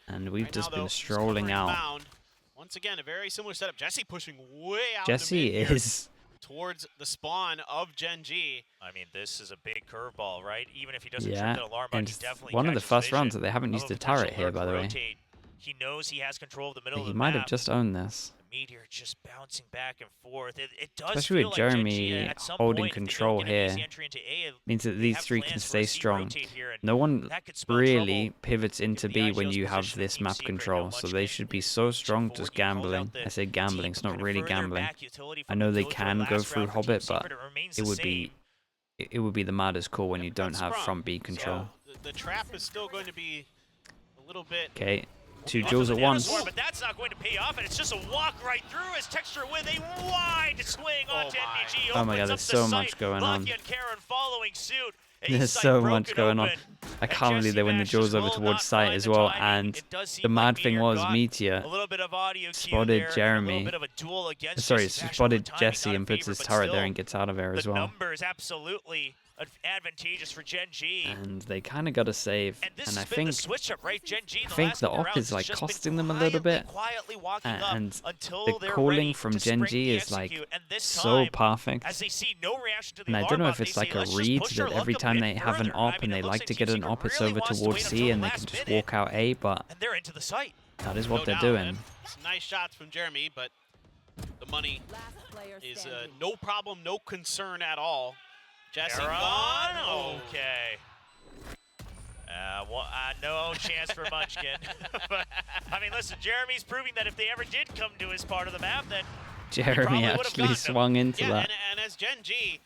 B: And we've just been strolling out.
C: Once again, a very similar setup. Jesse pushing way out.
B: Jesse is
C: towards the spawn of GenG.
A: I mean, this is a big curveball, right? Even if he doesn't trip the alarm button, he definitely
B: one of the first rounds that they haven't used a turret here, by the way.
A: He knows he has control of the middle of the
B: map. He might have just owned this.
A: The Meteor just bouncing back and forth. It does
B: Especially
A: feel
B: with Jeremy
A: like
B: holding control here, means that these 3 can stay strong. No one really pivots into B when you have this map control, so they should be so strong just gambling. I say gambling, it's not really gambling. I know they can go through Hobbit, but it would be the maddest call when you don't have front B control.
C: The trap is still going to be a little bit.
B: Okay. 2 duels at once.
A: But that's not going to pay off, and it's just a walk right through as Texture with a wide swing onto NDG.
B: Oh my god, there's so much going on.
A: And Karen following suit.
B: There's so much going on. I can't believe they win the duels over towards site as well, and the mad thing was Meteor spotted Jeremy. Sorry, spotted Jesse and puts his turret there and gets out of there as well.
A: The numbers absolutely advantageous for GenG.
B: And they kind of got to save, and I think
A: the
B: op is like costing them a little bit, and the calling from GenG is like so perfect. And I don't know if it's like a read that every time they have an op and they like to get an op, it's over towards C and they can just walk out A, but that is what they're doing.
C: Some nice shots from Jeremy, but the money is no problem, no concern at all. Jesse gone.
A: Okay. No chance for Munchkin. But, I mean, listen, Jeremy's proving that if they ever did come to his part of the map, then
B: Jeremy actually swung into that.
C: And as GenG,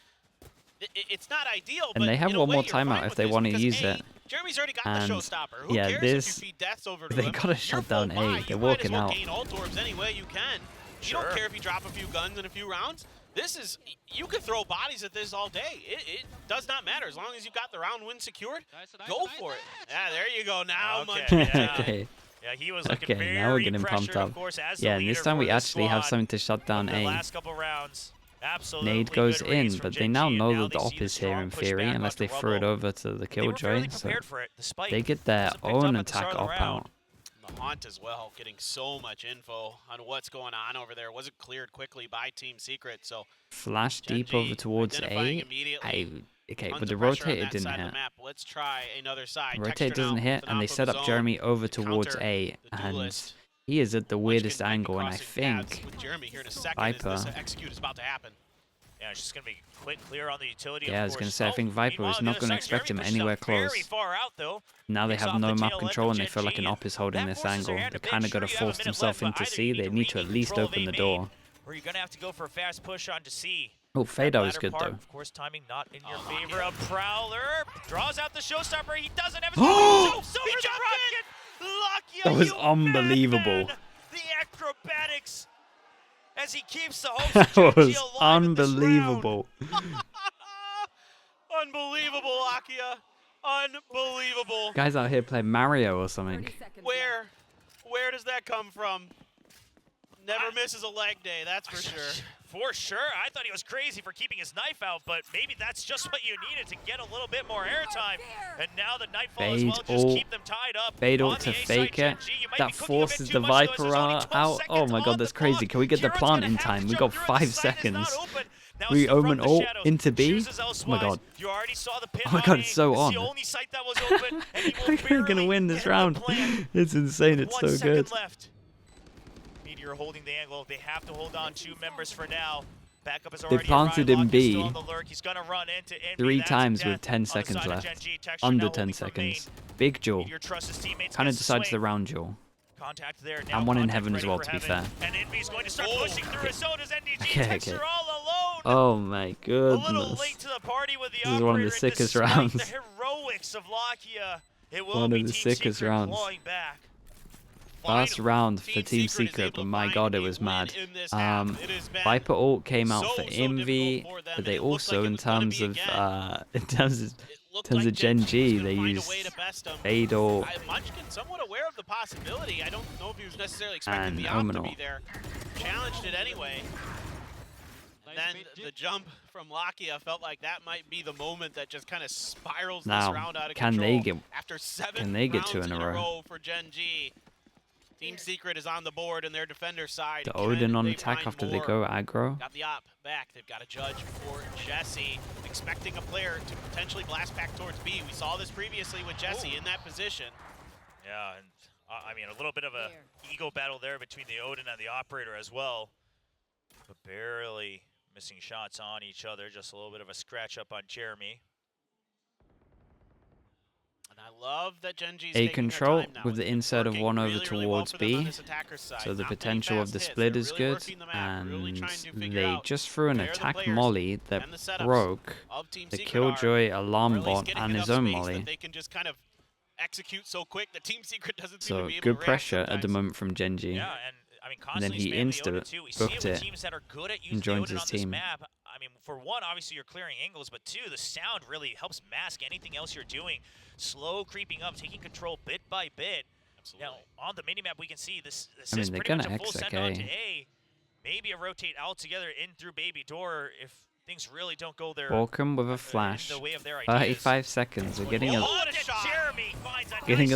C: it's not ideal.
B: And
C: but
B: they have one more timeout if they want to use it.
C: Jeremy's already got the showstopper. Who
B: yeah,
C: cares if you feed deaths over to
B: they
C: him?
B: gotta shut down A. They're walking out.
C: Gain ult orbs any way you can. You don't care if you drop a few guns in a few rounds. This is, you can throw bodies at this all day. It does not matter. As long as you've got the round win secured, go for it. Yeah, there you go. Now,
B: Okay.
A: Yeah, he was looking very
B: now we're getting pumped up. Yeah, and this time we actually have something to shut down A.
A: Last couple rounds. Absolutely
B: Nade goes in, but they now know
A: Now
B: that the op is here in theory, unless they throw it over to the
A: They were fairly
B: Killjoy. So
A: prepared for it. The spike
B: they get their
A: wasn't picked up
B: own
A: at the start
B: attack
A: of the
B: op
A: round.
B: out.
C: The Haunt as well, getting so much info on what's going on over there. Wasn't cleared quickly by Team Secret, so
B: Flash deep over towards A. Okay, but the rotate it didn't hit.
C: Let's try another side.
B: Rotate doesn't hit, and they set up Jeremy over towards A, and he is at the weirdest angle, and I think Viper.
C: Execute is about to happen.
A: Yeah, it's just going to be quick clear on the utility.
B: Yeah, I was going to say, I think Viper was not going to expect him anywhere close. Now they have no map control, and they feel like an op is holding this angle. They kind of got to force themselves into C. They need to at least open the door.
A: Or you're going to have to go for a fast push onto C.
B: Oh, Fado is good, though.
A: Of course, timing not in your favor. A Prowler draws out the showstopper. He doesn't have his rocket.
B: That was unbelievable.
A: The acrobatics as he keeps the hopes
B: That was unbelievable.
C: Unbelievable, Akia. Unbelievable.
B: Guys out here playing Mario or something.
C: Where does that come from? Never misses a leg day, that's for sure.
A: For sure. I thought he was crazy for keeping his knife out, but maybe that's just what you needed to get a little bit more airtime. And now the Nightfall as well, just keep them tied up.
B: Fade ult to fake it. That forces the Viper out. Oh my god, that's crazy. Can we get the plant in time? We got 5 seconds. We omen ult into B. Oh my god. Oh my god, it's so on. We're gonna win this round. It's insane, it's so good.
A: Meteor holding the angle. They have to hold on 2 members for now. Backup is
B: They
A: already
B: planted in B
A: He's gonna run into
B: 3 times with 10 seconds left. Under 10 seconds. Big duel. Kind of decides the round duel.
A: Contact there now.
B: And one in heaven as well, to be fair.
A: And Envy's going to start pushing through. So does NDG.
B: Okay.
A: All alone.
B: Oh my goodness.
A: A little late to the party with the
B: this is one of the sickest rounds.
A: The heroics of Lakia. It will
B: one
A: be
B: of the
A: Team
B: sickest
A: Secret
B: rounds.
A: Back.
B: Last round for Team Secret, but my god, it was mad. Viper ult came out for Envy, but they also, in terms of GenG, they used Fade ult
C: somewhat aware of the possibility. I don't know if he was necessarily expecting the op to be there. Challenged it anyway. Then the jump from Lakia felt like that might be the moment that just kind of spirals this round out of control. After 7 rounds in a row for GenG. Team Secret is on the board and their defender side.
B: The Odin on attack after they go aggro.
C: Got the op back. They've got a judge for Jesse, expecting a player to potentially blast back towards B. We saw this previously with Jesse in that position.
A: Yeah, and I mean, a little bit of a ego battle there between the Odin and the operator as well. But barely missing shots on each other. Just a little bit of a scratch up on Jeremy.
C: I love that GenG's
B: A control with the insert of 1 over towards B, so the potential of the split is good, and they just threw an attack molly that broke the Killjoy alarm bot and his own molly.
C: Execute so quick that Team Secret doesn't
B: so good pressure at the moment from GenG.
A: Yeah,
B: and then he booked it and joins his team.
A: I mean, for one, obviously you're clearing angles, but 2, the sound really helps mask anything else you're doing. Slow creeping up, taking control bit by bit.
C: Absolutely.
A: Now, on the minimap, we can see this
B: I
A: is
B: mean,
A: pretty much a full send on to A. Maybe a rotate out together in through Baby Door if things really don't go their
B: Welcome with a flash. 35 seconds. We're getting a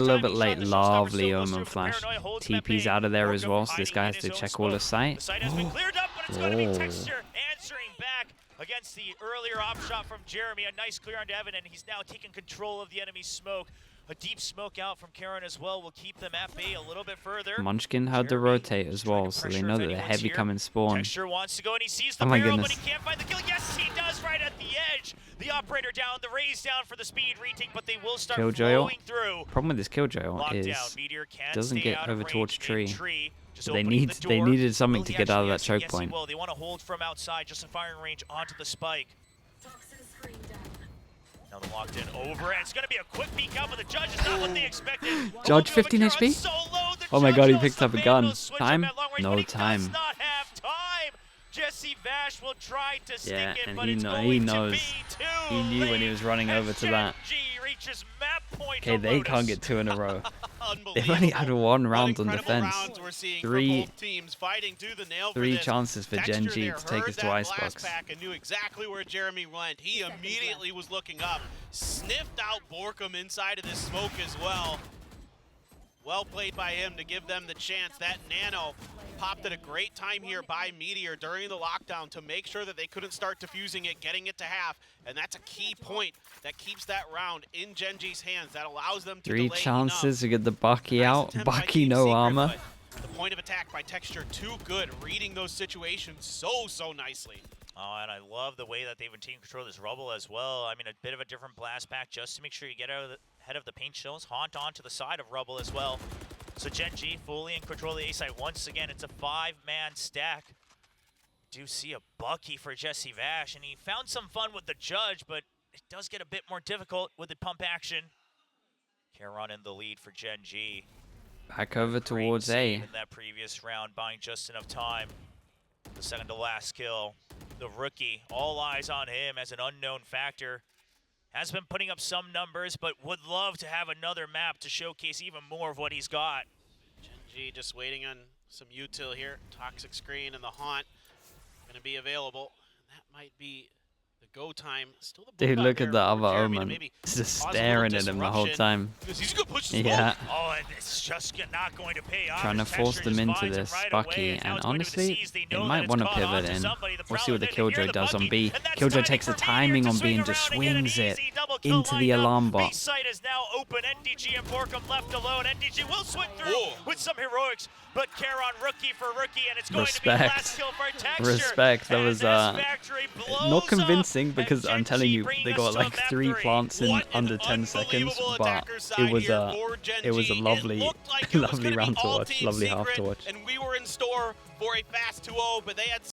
B: little bit late. Lovely Omen flash. TP's out of there as well, so this guy has to check all the sight.
A: The site has been cleared up, but it's going to be Texture answering back against the earlier op shot from Jeremy. A nice clear onto Evan, and he's now taking control of the enemy's smoke. A deep smoke out from Karen as well will keep them at bay a little bit further.
B: Munchkin had to rotate as well, so they know that the heavy coming spawn.
A: Texture wants to go, and he sees the barrel, but he can't find the kill. Yes, he does right at the edge. The operator down, the raise down for the speed retake, but they will start flowing through.
B: Problem with this Killjoy is doesn't get over towards tree. They needed something to get out of that choke point.
A: They want to hold from outside, just a firing range onto the spike. Now they're locked in over, and it's going to be a quick peek out, but the Judge is not what they expected.
B: Judge 15 HP? Oh my god, he picked up a gun. Time? No time.
A: Jesse Vash will try to stick it,
B: and
A: but
B: he knows. He knew when he was running over to that. Okay, they can't get 2 in a row. They've only had 1 round on defense. Three chances for GenG to take us to Icebox.
C: And knew exactly where Jeremy went. He immediately was looking up, sniffed out Borkum inside of this smoke as well. Well played by him to give them the chance. That nano popped at a great time here by Meteor during the lockdown to make sure that they couldn't start defusing it, getting it to half. And that's a key point that keeps that round in GenG's hands. That allows them to
B: 3
C: delay
B: chances to get the Bucky
C: nice
B: out. Bucky no armor.
C: The point of attack by Texture too good, reading those situations so nicely.
A: Oh, and I love the way that they've been taking control of this rubble as well. I mean, a bit of a different blast pack just to make sure you get out of the head of the paint shells. Haunt onto the side of rubble as well. So GenG fully in control of the A side. Once again, it's a 5-man stack. Do see a Bucky for Jesse Vash, and he found some fun with the Judge, but it does get a bit more difficult with the pump action. Caron in the lead for GenG.
B: Back over towards A.
A: In that previous round, buying just enough time. The second to last kill. The rookie, all eyes on him as an unknown factor. Has been putting up some numbers, but would love to have another map to showcase even more of what he's got.
C: GenG just waiting on some util here. Toxic Screen and the Haunt going to be available. That might be the go time. Still the
B: dude, look at the other Omen. He's just staring at him the whole time. Yeah.
A: Oh, and it's just not going to pay off.
B: Trying to force them into this Bucky, and honestly, they might want to pivot in. We'll see what the Killjoy does on B. Killjoy takes the timing on B and just swings it into the alarm bot.
A: B-site is now open. NDG and Borkum left alone. NDG will swing through with some heroics, but Caron rookie for rookie, and it's going to be the last kill for Texture.
B: Respect. That was not convincing because I'm telling you, they got like 3 plants in under 10 seconds, but it was a lovely round to watch, lovely half to watch.
C: And we were in store for a fast 2-0, but they had